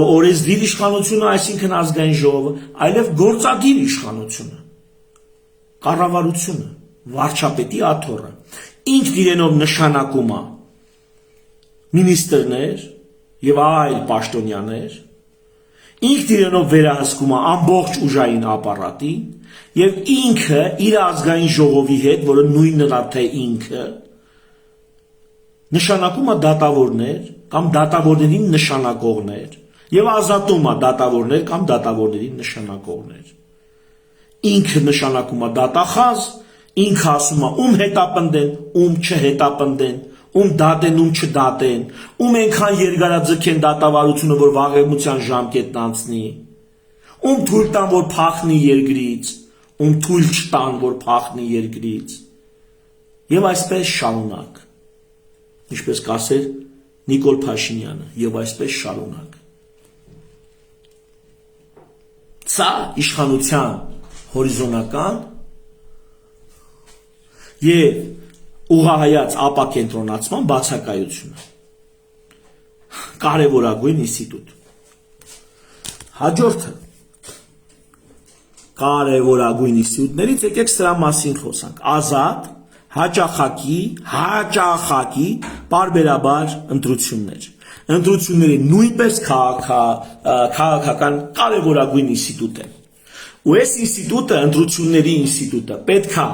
օրենսդիր իշխանությունը, այսինքն ազգային ժողովը, այլև գործադիր իշխանությունը, կառավարությունը, վարչապետի աթոռը, ինքն իրենով նշանակում է մինիստրներ եւ այլ պաշտոնյաներ, ինքն իրենով վերահսկում է ամբողջ ուժային ապարատին եւ ինքը իր ազգային ժողովի հետ, որը նույնն է թե ինքը, նշանակում է դատավորներ կամ դատավորներին նշանակողներ եւ ազատում է դատավորներ կամ դատավորներին նշանակողներ։ Ինքը նշանակում է դատախազ, ինքը ասում է ում հետապնդեն, ում չհետապնդեն, ում դատեն, ում չդատեն, ում այնքան երկարաձգեն դատավարությունը, որ վաղեմության ժամկետն անցնի, ում թույլ տան, որ փախնի երկրից, ում թույլ չտան, որ փախնի երկրից։ Եվ այսպես շարունակ։ Ինչպես կասեր Նիկոլ Փաշինյանը, եւ այսպես շարունակ։ Սա իշխանության հորիզոնական եւ ուղղահայաց ապակենտրոնացման բացակայությունը։ Կարևորագույն ինստիտուտ։ Հաջորդը կարևորագույն ինստիտուտներից եկեք սրա մասին խոսանք։ Ազատ, հաճախակի պարբերաբար ընտրություններ։ Ընտրությունները նույնպես քաղաքական կարևորագույն ինստիտուտ են։ Ու այս ինստիտուտը, ընտրությունների ինստիտուտը պետք է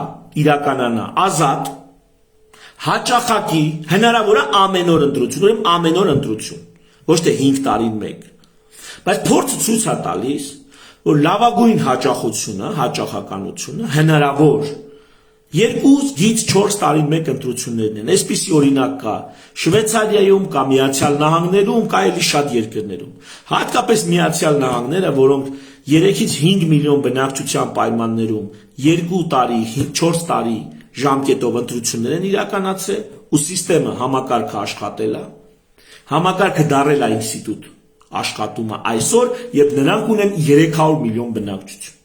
իրականանա ազատ, հաճախակի, հնարավոր է ամեն օր ընտրություն, ուրեմն ամեն օր ընտրություն, ոչ թե 5 տարին մեկ։ Բայց փորձը ցույց է տալիս, որ լավագույն հաճախությունը, հաճախականությունը հնարավոր 2-4 տարին մեկ ընտրություններն են։ Այսպիսի օրինակ կա Շվեյցարիայում, կա Միացյալ Նահանգներում, կա էլի շատ երկրներում։ Հատկապես Միացյալ Նահանգները, որոնք 3-ից 5 միլիոն բնակչության պայմաններում 2 տարի, 4 տարի ժամկետով ընտրություններ են իրականացել, ու սիստեմը համակարգը աշխատել է, համակարգը դարել է ինստիտուտ, աշխատում է այսօր, եւ նրանք ունեն 300 միլիոն բնակչություն։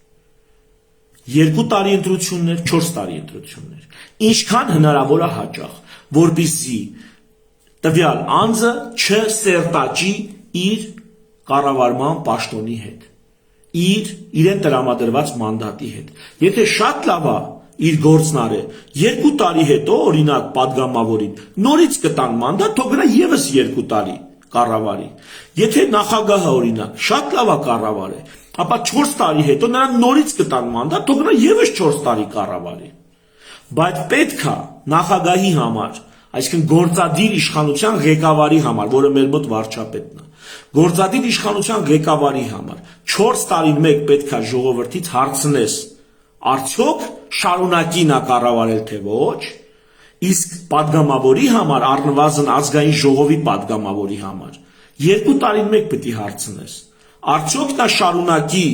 2 տարի ընտրություններ, 4 տարի ընտրություններ։ Ինչքան հնարավոր է հաճախ, որպեսզի տվյալ անձը չսերտաճի իր կառավարման պաշտոնի հետ, իրեն տրամադրված մանդատի հետ։ Եթե շատ լավ է իր գործն արե 2 տարի հետո օրինակ падգամավորին նորից կտան մանդատ, թող գնա եւս 2 տարի կառավարի։ Եթե նախագահը օրինակ շատ լավ է կառավարի, ապա 4 տարի հետո նրան նորից կտան մանդատ, թող գնա եւս 4 տարի կառավարի։ Բայց պետք է նախագահի համար, այսինքն գործադիր իշխանության ղեկավարի համար, որը մեր մոտ վարչապետն է, գործադիր իշխանության ղեկավարի համար 4 տարին մեկ պետք է ժողովրդից հարցնես, արդյոք շարունակի նա կառավարել թե ոչ, իսկ падգամավորի համար, առնվազն ազգային ժողովի падգամավորի համար 2 տարին մեկ պետք է հարցնես, արդյոք նա շարունակի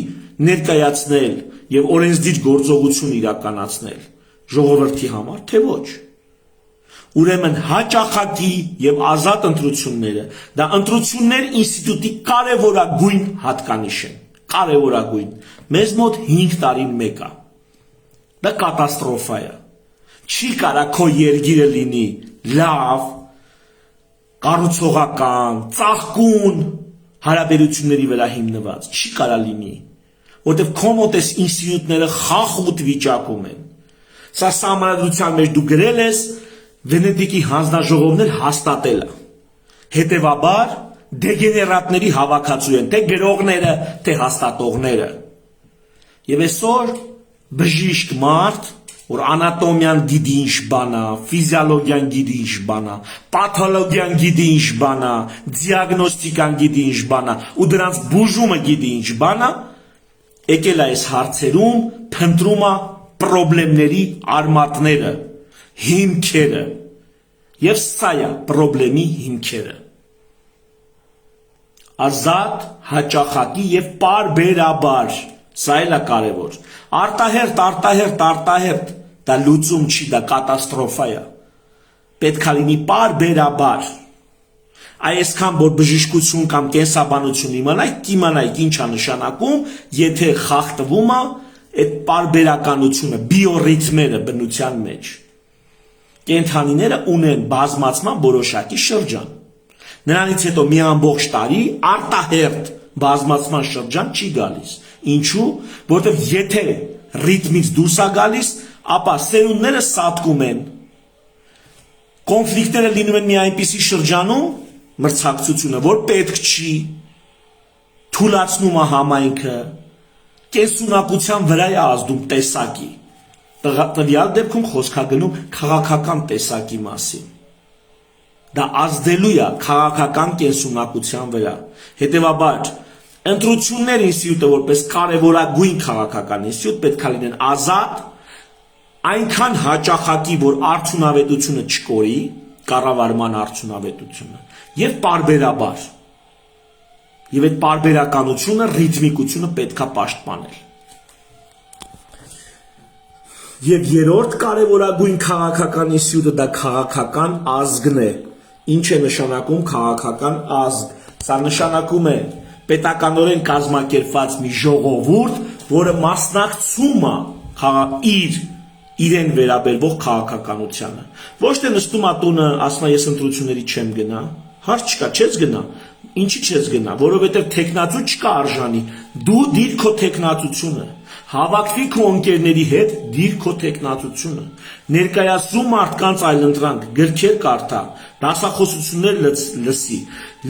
ներկայացնել եւ օրենսդիր գործողություն իրականացնել ժողովրդի համար, թե ոչ։ Ուրեմն հաճախակի եւ ազատ ընտրությունները դա ընտրություններ ինստիտուտի կարևորագույն հատկանիշ են, կարևորագույն։ Մեզ մոտ 5 տարին մեկ է։ Դա կատաստրոֆա է։ Չի կարա քո երգիրը լինի լավ, կառուցողական, ծաղկուն հարաբերությունների վրա հիմնված, չի կարա լինի, որտեղ քո մոտ այս ինստիտուտները խախուտ վիճակում են։ Սա սահմանադրության մեջ դու գրել ես, Վենետիկի հանձնաժողովներ հաստատել է։ Հետևաբար դեգեներատների հավաքածու են, թե գրողները, թե հաստատողները։ Եվ այսօր բժիշկ մարդ, որ անատոմիան գիտի ինչ բան է, ֆիզիոլոգիան գիտի ինչ բան է, պաթոլոգիան գիտի ինչ բան է, դիագնոստիկան գիտի ինչ բան է, ու դրանց բուժումը գիտի ինչ բան է, եկել է այս հարցերում փնտրում է պրոբլեմների արմատները, հիմքերը, եւ սա է պրոբլեմի հիմքերը։ Ազատ, հաճախակի եւ պարբերաբար, սա էլ է կարևոր։ Արտահերտ, դա լուծում չի, դա կատաստրոֆա է։ Պետք է լինի պարբերաբար։ Այսքան որ բժշկություն կամ կենսաբանություն իմանայք ինչ է նշանակում, եթե խախտվում է այդ պարբերականությունը, բիոռիթմերը բնության մեջ։ Կենդանիները ունեն բազմացման որոշակի շրջան։ Նրանից հետո մի ամբողջ տարի արտահերտ բազմացման շրջան չի գալիս։ Ինչու՞, որովհետև եթե ռիթմից դուրս է գալիս, ապա սերունդները սատկում են։ Կոնֆլիկտները լինում են մի այնպիսի շրջանում, մրցակցությունը, որ պետք չի, թուլացնում է համայնքը, կենսունակության վրա է ազդում տեսակի։ Տվյալ դեպքում խոսքագնում քաղաքական տեսակի մասին։ Դա ազդելու է քաղաքական կենսունակության վրա։ Հետևաբար, ընտրություններ ինստիտուտը որպես կարևորագույն քաղաքական ինստիտուտ պետք է լինեն ազատ, այնքան հաճախակի, որ արդյունավետությունը չկորի, կառավարման արդյունավետությունը, եւ պարբերաբար։ Եվ այդ պարբերականությունը, ռիթմիկությունը պետք է պաշտպանել։ Եվ երրորդ կարևորագույն քաղաքական ինստիտուտը դա քաղաքական ազգն է։ Ինչ է նշանակում քաղաքական ազգ։ Սա նշանակում է պետականորեն կազմակերպված մի ժողովուրդ, որը մասնակցում է իրեն վերաբերվող քաղաքականությանը։ Ոչ թե նստում է տունը, ասում է ես ընտրությունների չեմ գնա, հարց չկա, չես գնա։ Ինչի չես գնա, որովհետև թեկնածու չկա արժանի, դու դիր քո թեկնածությունը, հավաքվի քո ընկերների հետ, դիր քո թեկնածությունը, ներկայացրու մարդկանց այլընտրանք, գրքեր կարդա, դասախոսություններ լսի,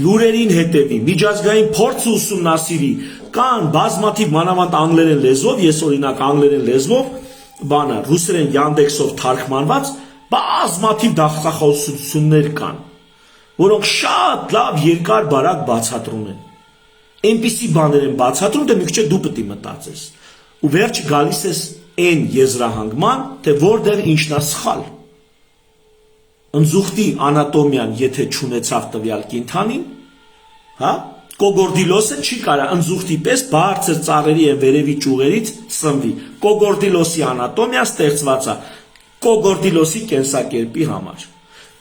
լուրերին հետևի, միջազգային փորձը ուսումնասիրի, կան բազմաթիվ մանավանդ անգլերեն լեզվով, ես օրինակ անգլերեն լեզվով, ռուսերեն Yandex-ով թարգմանված բազմաթիվ դասախոսություններ կան, որոնք շատ լավ երկար բարակ բացատրում են։ Այնպիսի բաներ են բացատրում, թե մի քիչ դու պետք է մտածես։ Ու վերջը գալիս ես այն եզրահանգման, թե որտեղ ինչն է սխալ։ Ընձուղտի անատոմիան, եթե չունեցավ տվյալ կենդանին, հա, կոգորդիլոսը չի կարա ընձուղտի պես բարձր ծառերի եւ վերևի ճյուղերից սնվի։ Կոգորդիլոսի անատոմիան ստեղծված է կոգորդիլոսի կենսակերպի համար։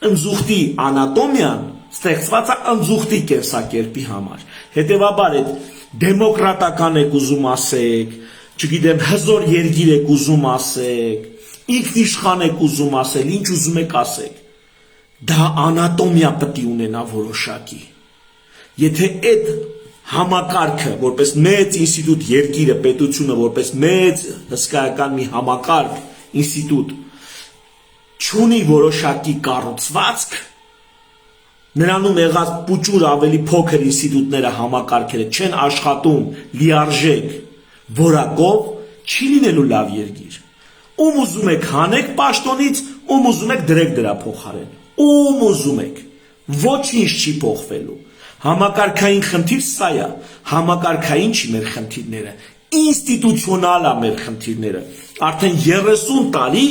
Ընձուղտի անատոմիան ստեղծված է ընձուղտի կենսակերպի համար։ Հետևաբար այդ դեմոկրատական եք ուզում ասեք, չգիտեմ, հզոր երգիր եք ուզում ասեք, ինքնիշխան եք ուզում ասել, ինչ ուզում եք ասեք, դա անատոմիա պետք է ունենա որոշակի։ Եթե այդ համակարգը, որպես մեծ ինստիտուտ երկիրը, պետությունը, որպես մեծ հսկայական մի համակարգ ինստիտուտ չունի որոշակի կառուցվածք, նրանում եղած պուճուր ավելի փոքր ինստիտուտները համակարգերը չեն աշխատում լիարժեք որակով, չի լինելու լավ երկիր։ Ում ուզում եք հանեք պաշտոնից, ում ուզում եք դրեք դրա փոխարեն, ում ուզում եք, ոչինչ չի փոխվելու։ Համակարգային խնդիր սա է, համակարգային չի մեր խնդիրները, ինստիտուցիոնալ է մեր խնդիրները։ Արդեն 30 տարի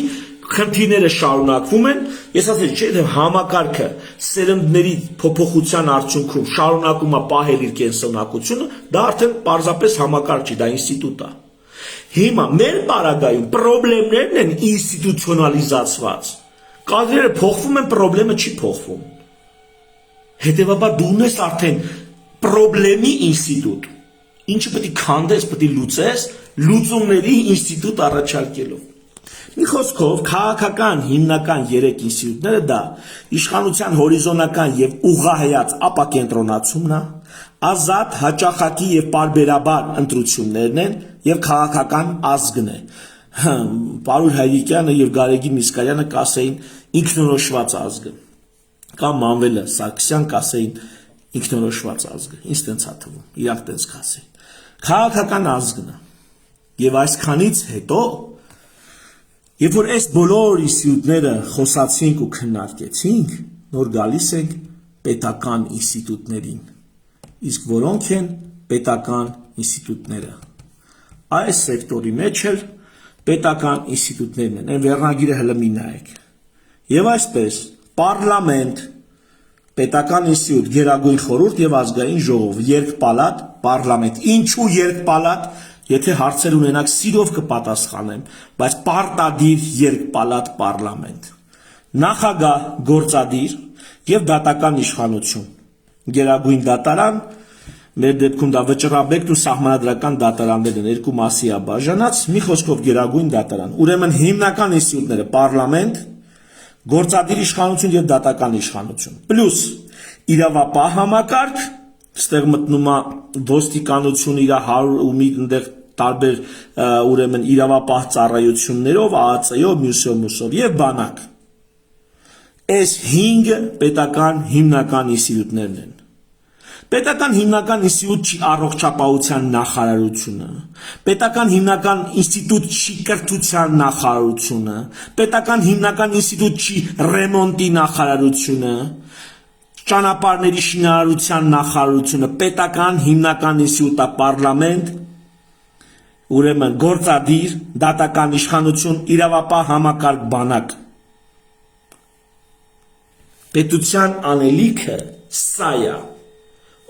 խնդիրները շարունակվում են, ես ասել չէ, թե համակարգը սերնդների փոփոխության արդյունքում շարունակում է պահել իր կենսունակությունը, դա արդեն պարզապես համակարգ չի, դա ինստիտուտ է։ Հիմա մեր պարագայում պրոբլեմներն են ինստիտուցիոնալիզացված։ Կադրերը փոխվում են, պրոբլեմը չի փոխվում։ Հետևաբար դու ունես արդեն պրոբլեմի ինստիտուտ, ինչը պետք է քանդես, պետք է լուծես, լուծումների ինստիտուտ առաջարկելով։ Մի խոսքով, քաղաքական հիմնական 3 ինստիտուտները դա իշխանության հորիզոնական եւ ուղղահայաց ապակենտրոնացումն է, ազատ, հաճախակի եւ պարբերաբար ընտրություններն են եւ քաղաքական ազգն է։ Պարուր Հայրիկյանը եւ Գարեգին Միսկարյանը կասեին ինքնորոշված ազգը, կամ Մանվելը Սարգսյան կասեին ինքնորոշված ազգը, ինձ տենց է թվում, իրանք տենց կասեին։ Քաղաքական ազգն է։ Եվ այսքանից հետո, երբ որ այս բոլոր ինստիտուտները խոսացինք ու քննարկեցինք, նոր գալիս ենք պետական ինստիտուտներին։ Իսկ որոնք են պետական ինստիտուտները։ Այս սեկտորի մեջ էլ պետական ինստիտուտներն են, այն վերնագիրը հələ մի նայեք։ Եվ այսպես պարլամենտ, պետական ինստիտուտ, գերագույն խորհուրդ եւ ազգային ժողով, երկպալատ, պարլամենտ։ Ինչու երկպալատ, եթե հարցեր ունենաք սիրով կպատասխանեմ, բայց պարտադիր երկպալատ պարլամենտ։ Նախագահ, գործադիր եւ դատական իշխանություն։ Գերագույն դատարան, մեր դեպքում դա վճռաբեկն ու սահմանադրական դատարաններն են, երկու մասի է բաժանած, մի խոսքով գերագույն դատարան։ Ուրեմն հիմնական ինստիտուտները պարլամենտ, գործադիր իշխանություն եւ դատական իշխանություն։ Պլյուս իրավապահ համակարգ, ստեղ մտնում է ոստիկանությունը իր 100 ու մի այնտեղ տարբեր ուրեմն իրավապահ ծառայություններով, ԱԱԾ-ով, մյուսով եւ բանակ։ Այս 5 պետական հիմնական ինստիտուտներն են։ Պետական հիմնական ինստիտուտ չի առողջապահության նախարարությունը, պետական հիմնական ինստիտուտ չի կրթության նախարարությունը, պետական հիմնական ինստիտուտ չի ռեմոնտի նախարարությունը, ճանապարհների շինարարության նախարարությունը, պետական հիմնական ինստիտուտը պարլամենտ, ուրեմն գործադիր, դատական իշխանություն, իրավապահ համակարգ բանակ։ Պետության անելիքը սա է։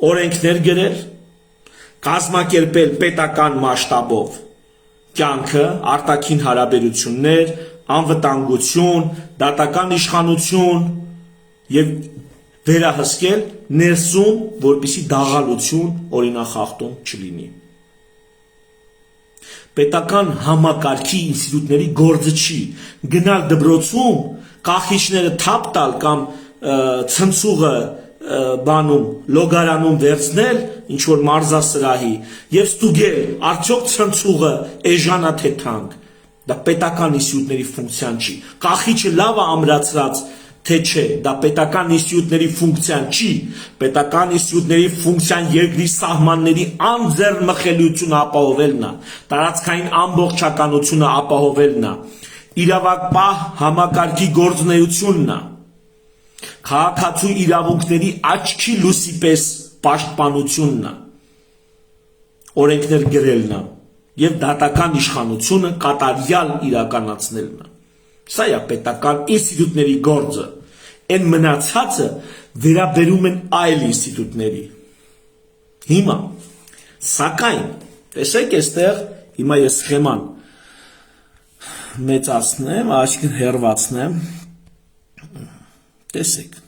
Օրենքներ գրել, կազմակերպել պետական մասշտաբով կյանքը, արտաքին հարաբերություններ, անվտանգություն, դատական իշխանություն եւ վերահսկել ներսում, որպեսզի դաղալություն օրինախախտում չլինի։ Պետական համակարգի ինստիտուտների գործը չի գնալ դպրոցում, կախիչները թափ տալ կամ ցնցուղը բանում լոգարանում վերցնել ինչ որ մարզասրահի եւ ստուգել արդյոք ցնցուղը էժանա թե թանկ, դա պետական ինստիտուտների ֆունկցիան չի, կախիչը լավ է ամրացրած թե չէ, դա պետական ինստիտուտների ֆունկցիան չի, պետական ինստիտուտների ֆունկցիան երկրի սահմանների անձեռնմխելիությունը ապահովելն է, տարածքային ամբողջականությունը ապահովելն է, իրավապահ համակարգի գործունեությունն է, քաղաքացու իրավունքների աչքի լույսի պես պաշտպանությունն է, օրենքներ գրելն է եւ դատական իշխանությունը կատարյալ իրականացնելն է։ Սա է պետական ինստիտուտների գործը, այն մնացածը վերաբերում են այլ ինստիտուտների։ Հիմա, սակայն, տեսեք այստեղ, հիմա ես սխեման մեծացնեմ, այսինքն հեռացնեմ, տեսեք,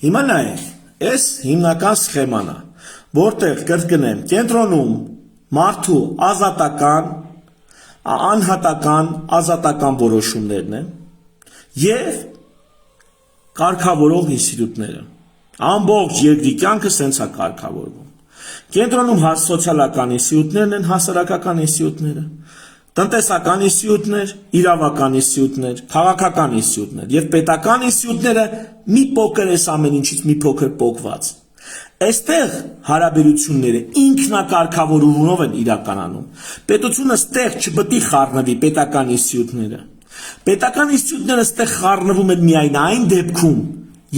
հիմա նայեք, այս հիմնական սխեման է, որտեղ կրկնեմ, կենտրոնում մարդու ազատական, անհատական, ազատական որոշումներն են եւ կարգավորող ինստիտուտները։ Ամբողջ երկրի կյանքը սենց է կարգավորվում։ Կենտրոնում սոցիալական ինստիտուտներն են, հասարակական ինստիտուտները, տնտեսական ինստիտուտներ, իրավական ինստիտուտներ, քաղաքական ինստիտուտներ եւ պետական ինստիտուտները մի փոքր էս ամեն ինչից մի փոքր փոկված։ Այստեղ հարաբերությունները ինքնակարգավորումով են իրականանում։ Պետությունը ստեղ չպետք է խառնվի պետական ինստիտուտները։ Պետական ինստիտուտները ստեղ խառնվում են միայն այն դեպքում,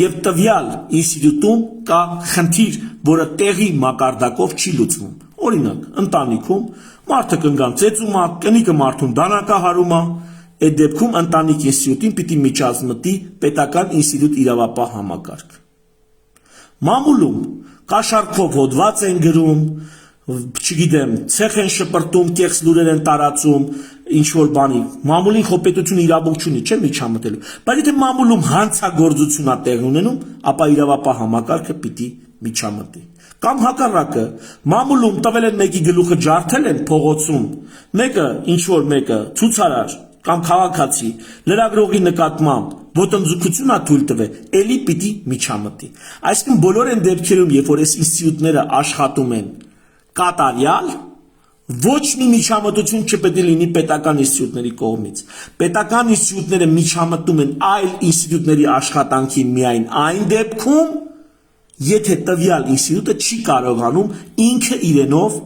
եւ տվյալ ինստիտուտում կա խնդիր, որը տեղի մակարդակով չի լուծվում։ Օրինակ, ընտանիքում մարդը կնգան ծեծում է, կնիկը մարդուն դանակահարում է, այդ դեպքում ընտանիք ինստիտուտին պիտի միջազմտի պետական ինստիտուտ իրավապահ համակարգ։ Մամուլում կաշառքով հոդված են գրում, չգիտեմ, ցեխ են շպրտում, կեղծ լուրեր են տարածում, ինչ որ բանի։ Մամուլին խոպետությունը իրավունք չունի, չէ՞ միջամտելու։ Բայց եթե մամուլում հանցագործություն է տեղի ունենում, ապա իրավապահ համակարգը պիտի միջամտի։ Կամ հակառակը, մամուլում տվել են մեկի գլուխը ջարդել են փողոցում, մեկը ինչ որ մեկը ցուցարար կամ քաղաքացի լրագրողի նկատմամբ ոտնձգություն է թույլ տվել, ելի պիտի միջամտի։ Այսինքն բոլոր այն դեպքերում, երբ որ այս ինստիտուտները աշխատում են կատարյալ, ոչ մի միջամտություն չպետք է լինի պետական ինստիտուտների կողմից։ Պետական ինստիտուտները միջամտում են այլ ինստիտուտների աշխատանքին միայն այն դեպքում, եթե տվյալ ինստիտուտը չի կարողանում ինքը իրենով,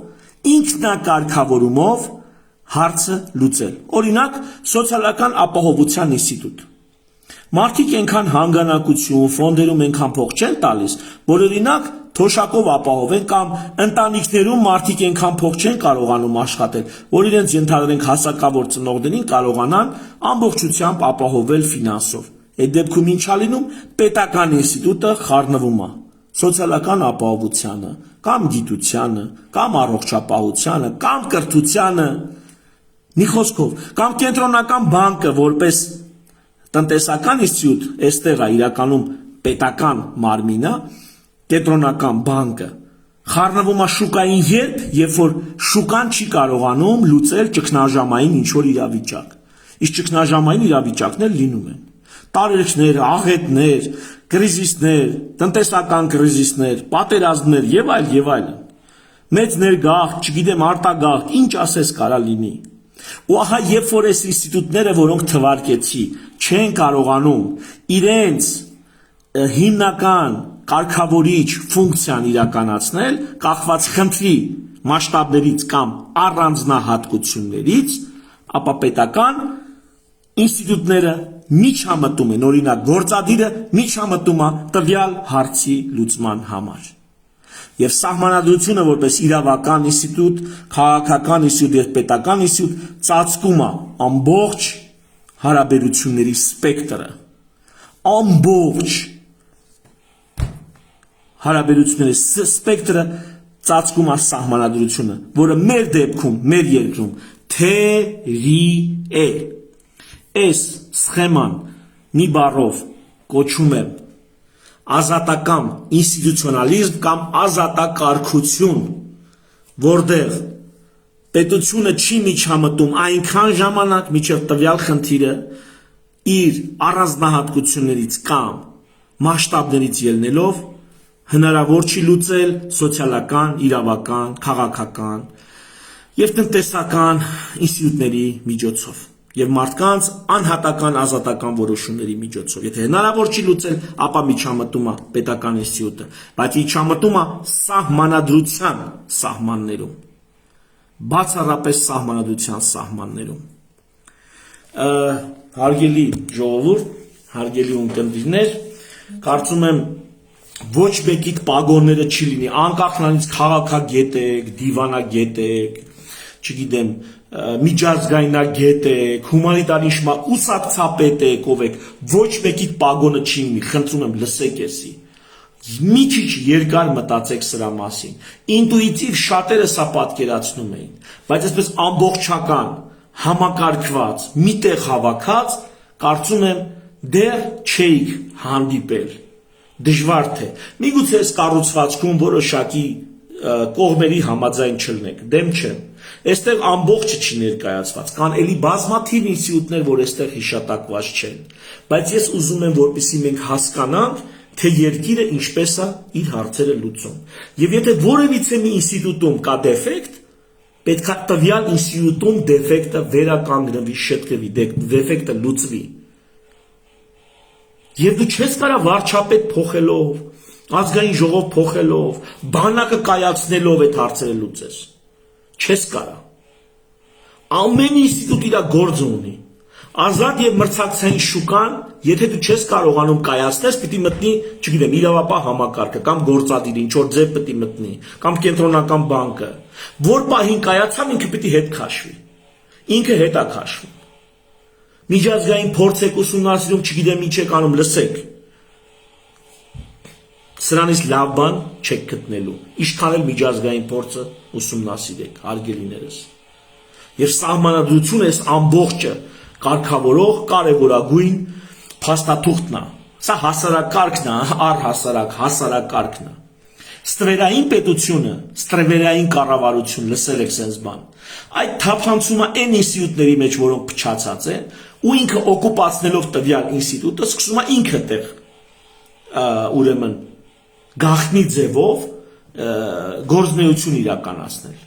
ինքնակարգավորումով հարցը լուծել։ Օրինակ, սոցիալական ապահովության ինստիտուտ։ Մարդիկ այնքան հանգանակություն, ֆոնդերում այնքան փող չեն տալիս, որ օրինակ թոշակով ապահովեն կամ ընտանիքներում մարդիկ այնքան փող չեն կարողանում աշխատել, որ իրենց ենթադրենք հասակավոր ծնողներին կարողանան ամբողջությամբ ապահովել ֆինանսով։ Այդ դեպքում ինչ է լինում, պետական ինստիտուտը խառնվում է սոցիալական ապահովությանը, կամ գիտությանը, կամ առողջապահությանը, կամ կրթությանը, մի խոսքով, կամ կենտրոնական բանկը որպես տնտեսական ինստիտուտ, այստեղ է իրականում պետական մարմինը, կենտրոնական բանկը խառնվում է շուկային երբ որ շուկան չի կարողանում լուծել ճգնաժամային ինչ-որ իրավիճակ։ Իսկ ճգնաժամային իրավիճակներ լինում են։ Տարերքներ, աղետներ, կրիզիսներ, տնտեսական կրիզիսներ, պատերազմներ եւ այլն։ Մեծ ներգաղթ, չգիտեմ, արտագաղթ, ինչ ասես կարա լինի։ Ու ահա երբ որ այս ինստիտուտները, որոնք թվարկեցի, չեն կարողանում իրենց հիմնական կարգավորիչ ֆունկցիան իրականացնել, կախված խնդրի մասշտաբներից կամ առանձնահատկություններից, ապա պետական ինստիտուտները միջամտում են, օրինակ գործադիրը միջամտում է տվյալ հարցի լուծման համար։ Եվ սահմանադրությունը որպես իրավական ինստիտուտ, քաղաքական ինստիտուտ եւ պետական ինստիտուտ ծածկում է ամբողջ հարաբերությունների սպեկտրը, ամբողջ հարաբերությունների սպեկտրը ծածկում է սահմանադրությունը, որը մեր դեպքում, մեր երկրում թերի է։ Այս սխեման մի բառով կոչում է ազատական ինստիտուցիոնալիզմ կամ ազատակարգություն, որտեղ պետությունը չի միջամտում այնքան ժամանակ, մինչև տվյալ խնդիրը իր առանձնահատկություններից կամ մասշտաբներից ելնելով հնարավոր չի լուծել սոցիալական, իրավական, քաղաքական եւ տնտեսական ինստիտուտների միջոցով եւ մարդկանց անհատական ազատական որոշումների միջոցով։ Եթե հնարավոր չի լուծել, ապա միջամտում է պետական ինստիտուտը, բայց միջամտում է սահմանադրության սահմաններում, բացառապես սահմանադրության սահմաններում։ Հարգելի ժողովուրդ, հարգելի ունկնդիրներ, կարծում եմ ոչ մեկիդ պագոնները չի լինի, անկախ նրանից քաղաքագետ եք, դիվանագետ եք, չգիտեմ, միջազգայնագետ եք, հումանիտար ուսակցապետ եք, ով եք, ոչ մեկիդ պագոնը չի լինի, խնդրում եմ լսեք էսի։ Մի քիչ երկար մտածեք սրա մասին։ Ինտուիտիվ շատերը սա պատկերացնում էին, բայց այսպես ամբողջական, համակարգված, միտեղ հավաքած, կարծում եմ դեռ չէիք հանդիպել։ Դժվար թե։ Միգուցե այս կառուցվածքում որոշակի կողմերի համաձայն չլինեք, դեմ չեմ։ Այստեղ ամբողջը չի ներկայացված, կան էլի բազմաթիվ ինստիտուտներ, որ այստեղ հիշատակված չեն, բայց ես ուզում եմ, որպեսզի մենք հասկանանք, թե երկիրը ինչպես է իր հարցերը լուծում։ Եվ եթե որևիցե մի ինստիտուտում կա դեֆեկտ, պետք է տվյալ ինստիտուտում դեֆեկտը վերականգնվի, շտկվի, դեֆեկտը լուծվի։ Եվ դու չես կարա վարչապետ փոխելով, ազգային ժողով փոխելով, բանակը կայացնելով այդ հարցերը լուծես։ Չես կարա։ Ամեն ինստիտուտ իր գործը ունի։ Ազատ եւ մրցակցային շուկան, եթե դու չես կարողանում կայացնես, պիտի մտնի, չգիտեմ, իրավապահ համակարգը կամ գործադիրը, ինչ որ ձև պիտի մտնի, կամ կենտրոնական բանկը, որ պահին կայացավ, ինքը պիտի հետ քաշվի։ Ինքը հետ է քաշվում։ Միջազգային փորձ եք ուսումնասիրում, չգիտեմ ինչ եք անում, լսեք։ Սրանից լավ բան չեք գտնելու։ Ինչքան էլ միջազգային փորձը ուսումնասիրեք, հարգելիներս։ Եվ սահմանադրությունը այս ամբողջը կարգավորող կարևորագույն փաստաթուղթն է։ Սա հասարակարգն է, առհասարակ հասարակարգն է։ Ստվերային պետությունը, ստվերային կառավարություն, լսել եք sense բան։ Այդ թափանցումը այն ինստիտուտների մեջ, որոնք փչացած են, ու ինքը օկուպացնելով տվյալ ինստիտուտը սկսում է ինքը տեղ ուրեմն գաղտնի ձևով գործունեություն իրականացնել։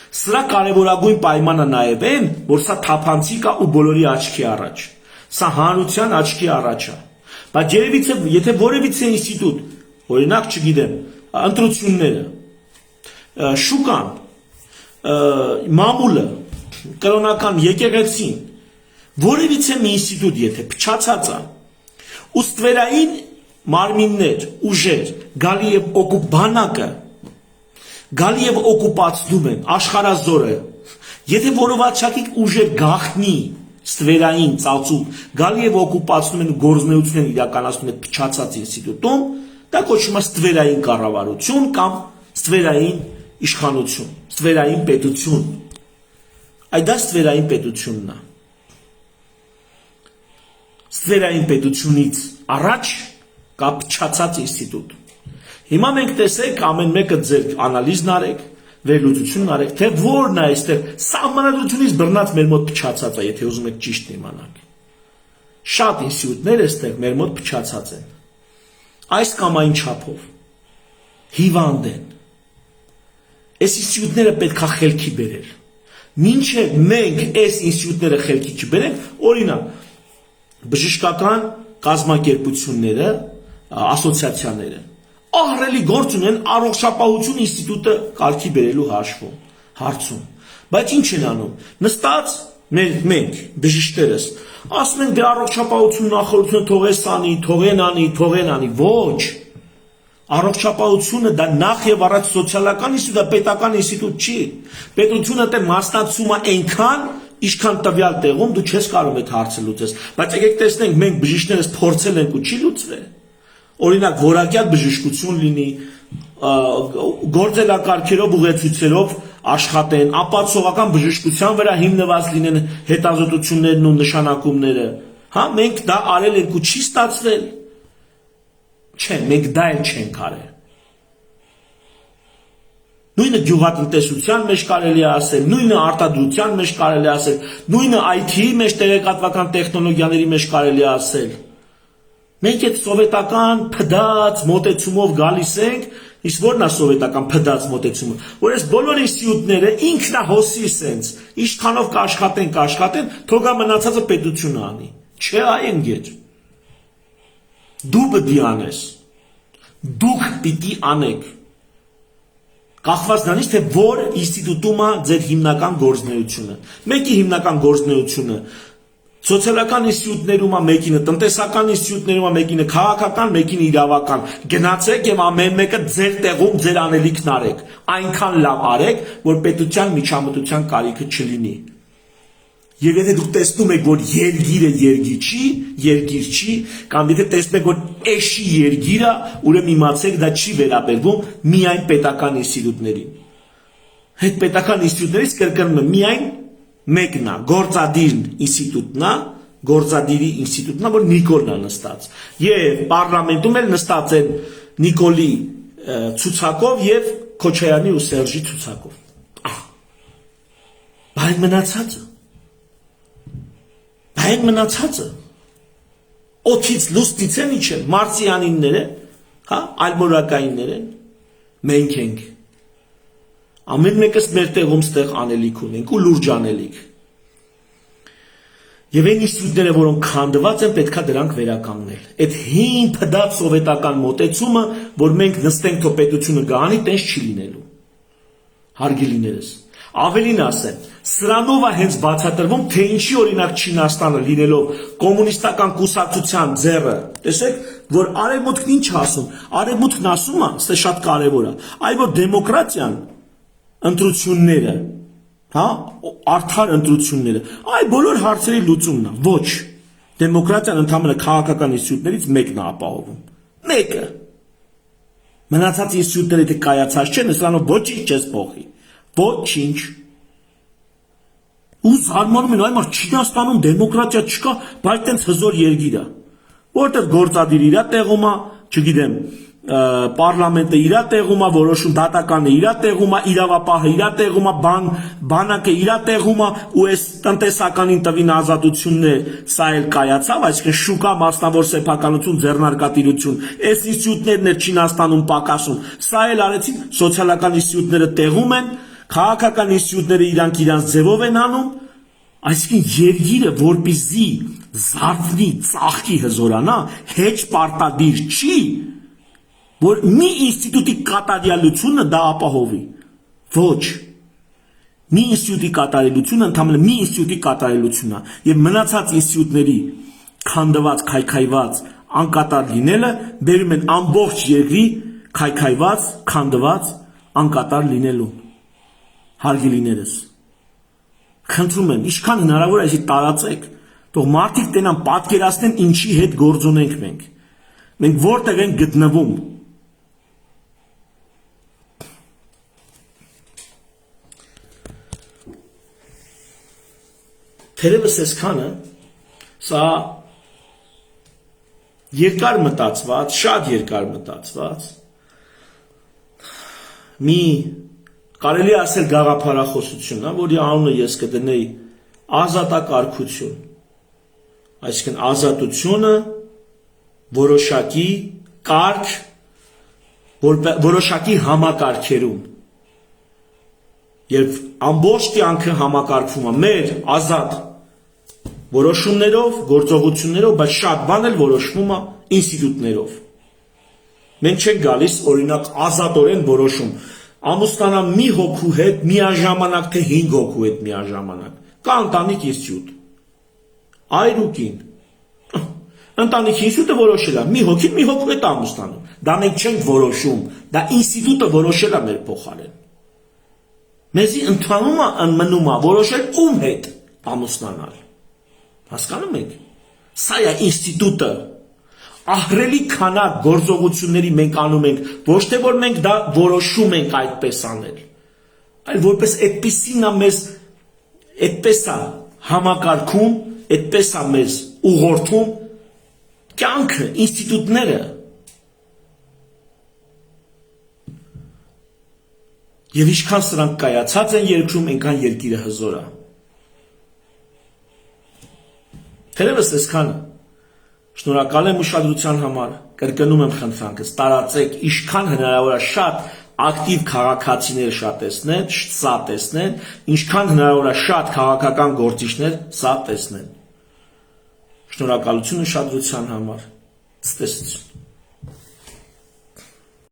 Սրա կարևորագույն պայմանը նաև են, որ սա թափանցիկ է ու բոլորի աչքի առաջ։ Սա հանրության աչքի առաջ է։ Բայց երևիցե, եթե որևիցե ինստիտուտ, օրինակ, չգիտեմ, ընտրությունները, շուկան, մամուլը, կրոնական եկեղեցին, որևիցե մի ինստիտուտ, եթե փչացած է, ու ստվերային մարմիններ, ուժեր, գալի եւ բանակը գալի եւ օկուպացնում են աշխարհազորը, եթե որովաչակի ուժեր գաղտնի ստվերային ծածուկ գալի եւ օկուպացնում են գործունեություն իրականացնում են փչացած ինստիտուտում, դա կոչվում է ստվերային կառավարություն կամ ստվերային իշխանություն, ստվերային պետություն։ Այդ դա ստվերային պետությունն է։ Ստվերային պետությունից առաջ կա փչացած ինստիտուտ։ Հիմա մենք տեսեք, ամեն մեկը ձեր անալիզն արեք, վերլուծությունն արեք, թե որն է այստեղ սահմանադրությունից բռնած մեր մոտ փչացած է, եթե ուզում եք ճիշտ իմանալ։ Շատ ինստիտուտներ այստեղ մեր մոտ փչացած են։ Այս կամ այն չափով հիվանդ են։ Այս ինստիտուտները պետք է խելքի բերել։ Մինչև մենք այս ինստիտուտները խելքի չբերենք, օրինակ, բժշկական կազմակերպությունները, ասոցիացիաները ահռելի գործ ունեն առողջապահություն ինստիտուտը կարգի բերելու հարցում։ Բայց ինչ են անում։ Նստած մենք բժիշկներս ասում ենք դե առողջապահություն նախարարությունը թողեն անի, ոչ։ Առողջապահությունը դա նախ եւ առաջ սոցիալական ինստիտուտ է, պետական ինստիտուտ չի։ Պետությունը դե մասնակցում է այնքան, ինչքան տվյալ տեղում դու չես կարող այդ հարցը լուծես։ Բայց եկեք տեսնենք, մենք բժիշկներս փորձել ենք ու չի լուծվել։ Օրինակ, որակյալ բժշկություն լինի, գործելակարգերով, ուղեցույցերով աշխատեն, ապացուցողական բժշկության վրա հիմնված լինեն հետազոտություններն ու նշանակումները։ Հա, մենք դա արել ենք ու չի ստացվել։ Չէ, մենք դա էլ չենք արել։ Նույնը գյուղատնտեսության մեջ կարելի է ասել, նույնը արտադրության մեջ կարելի է ասել, նույնը IT-ի մեջ տեղեկատվական տեխնոլոգիաների մեջ կարելի է ասել։ Մենք այդ սովետական փդած մոտեցումով գալիս ենք, իսկ որն է սովետական փդած մոտեցումը, որ այս բոլոր ինստիտուտները ինքնահոսի սենց, ինչքանով կաշխատեն, թողա մնացածը պետությունը անի։ Չէ, այ ընկեր։ Դու պիտի անես։ Դուք պիտի անեք։ Կախված նրանից, թե որ ինստիտուտում է ձեր հիմնական գործունեությունը։ Մեկի հիմնական գործունեությունը սոցիալական ինստիտուտներում է, մեկինը տնտեսական ինստիտուտներում է, մեկինը քաղաքական, մեկինը իրավական։ Գնացեք եւ ամեն մեկը ձեր տեղում ձեր անելիքն արեք։ Այնքան լավ արեք, որ պետության միջամտության կարիքը չլինի։ Եվ եթե դուք տեսնում եք, որ երգիրը երգիր չի, կամ եթե տեսնում եք, որ էշի երգիր է, ուրեմն իմացեք, դա չի վերաբերվում միայն պետական ինստիտուտներին։ Այդ պետական ինստիտուտներից կրկնում եմ, միայն մեկն է, գործադիրի ինստիտուտն է, որ Նիկոլն է նստած։ Եվ պարլամենտում էլ նստած են Նիկոլի ցուցակով եւ Քոչարյանի ու Սերժի ցուցակով։ Բայց մնացածը օթից լուսնից են իջել, մարսիանիններ են, հա, այլմոլակայիններ են, մենք ենք։ Ամեն մեկս մեր տեղում ստեղ անելիք ունենք ու լուրջ անելիք։ Եվ այն ինստիտուտները, որոնք քանդված են, պետքա դրանք վերականգնել։ Այդ հին փդած սովետական մոտեցումը, որ մենք նստենք թո պետությունը գանի, տենց չի լինելու։ Հարգելիներս, ավելին ասեմ, սրանով է հենց բացատրվում, թե ինչի օրինակ Չինաստանը լինելով կոմունիստական կուսակցության ձեռը, տեսեք, որ արևմուտքն ինչ ասում, արևմուտքն ասում է, սա շատ կարևոր է, այ որ դեմոկրատիան, ընտրությունները, հա, արդար ընտրությունները, այ բոլոր հարցերի լուծումն է, ոչ, դեմոկրատիան ընդհանրապես քաղաքական ինստիտուտներից մեկն է ապահովում, մեկը, մնացած ինստիտուտները եթե կայացած չեն, սրանով ոչինչ չես փոխի, ոչինչ, ու զարմանում են, այ մարդ Չինաստանում դեմոկրատիա չկա, բայց տենց հզոր երկիր է, որտեղ գործադիր իրա տեղում է, չգիտեմ, պարլամենտը իրա տեղում է, որոշում դատականը իրա տեղում է, իրավապահը իրա տեղում է, բանակը իրա տեղում է, ու այս տնտեսականին տվին ազատություններ, սա էլ կայացավ, այսինքն շուկա, մասնավոր սեփականություն, ձեռնարկատիրություն, այս ինստիտուտներն էլ Չինաստանում պակասում, սա էլ արեցին, սոցիալական ինստիտուտները տեղում են, քաղաքական ինստիտուտները իրանք ձևով են անում, այսինքն երկիրը որպեսզի զարթնի, ծաղկի հզորանա, հեչ պարտադիր չի, որ մի ինստիտուտի կատարյալությունը դա ապահովի, ոչ, մի ինստիտուտի կատարելությունը ընդհանրապես մի ինստիտուտի կատարելությունն է, եւ մնացած ինստիտուտների քանդված, քայքայված, անկատար լինելը բերում են ամբողջ երկրի քայքայված, քանդված, անկատար լինելուն, հարգելիներս, խնդրում եմ, ինչքան հնարավոր է այսի տարածեք, թող մարդիկ տենան պատկերացնեն ինչի հետ գործ ունենք մենք որտեղ ենք գտնվում, Թերևս այսքանը, սա երկար մտածված, շատ երկար մտածված, մի կարելի ասել գաղափարախոսություն, որի անունը ես կդնեի ազատակարգություն, այսինքն ազատությունը որոշակի կարգ, որոշակի համակարգերում, երբ ամբողջ կյանքը համակարգվում է մեր ազատ որոշումներով, գործողություններով, բայց շատ բան էլ որոշվում է ինստիտուտներով։ Մենք չենք գալիս օրինակ ազատորեն որոշում, ամուսնանամ մի հոգու հետ միաժամանակ թե 5 հոգու հետ միաժամանակ, կա ընտանիք ինստիտուտ, այր ու կին, ընտանիք ինստիտուտը որոշել է, մի հոգին մի հոգու հետ ամուսնանում, դա մենք չենք որոշում, դա ինստիտուտը որոշել է մեր փոխարեն, մեզի ընդհանրում մնում է որոշել ում հետ ամուսնանալ, հասկանում եք, սա է ինստիտուտը, ահռելի քանակ գործողությունների մենք անում ենք, ոչ թե որ մենք դա որոշում ենք այդպես անել, այլ որպես այդպեսին է մեզ, այդպես է համակարգում, այդպես է մեզ ուղղորդում, կյանքը, ինստիտուտները, եւ ինչքան սրանք կայացած են երկրում, այնքան երկիրը հզոր է։ Թերևս այսքանը, շնորհակալ եմ ուշադրության համար, կրկնում եմ խնդրանքս, տարածեք, ինչքան հնարավոր է շատ ակտիվ քաղաքացիներ շատ տեսնեն, սա տեսնեն, ինչքան հնարավոր է շատ քաղաքական գործիչներ սա տեսնեն։ Շնորհակալություն ուշադրության համար, ցտեսություն։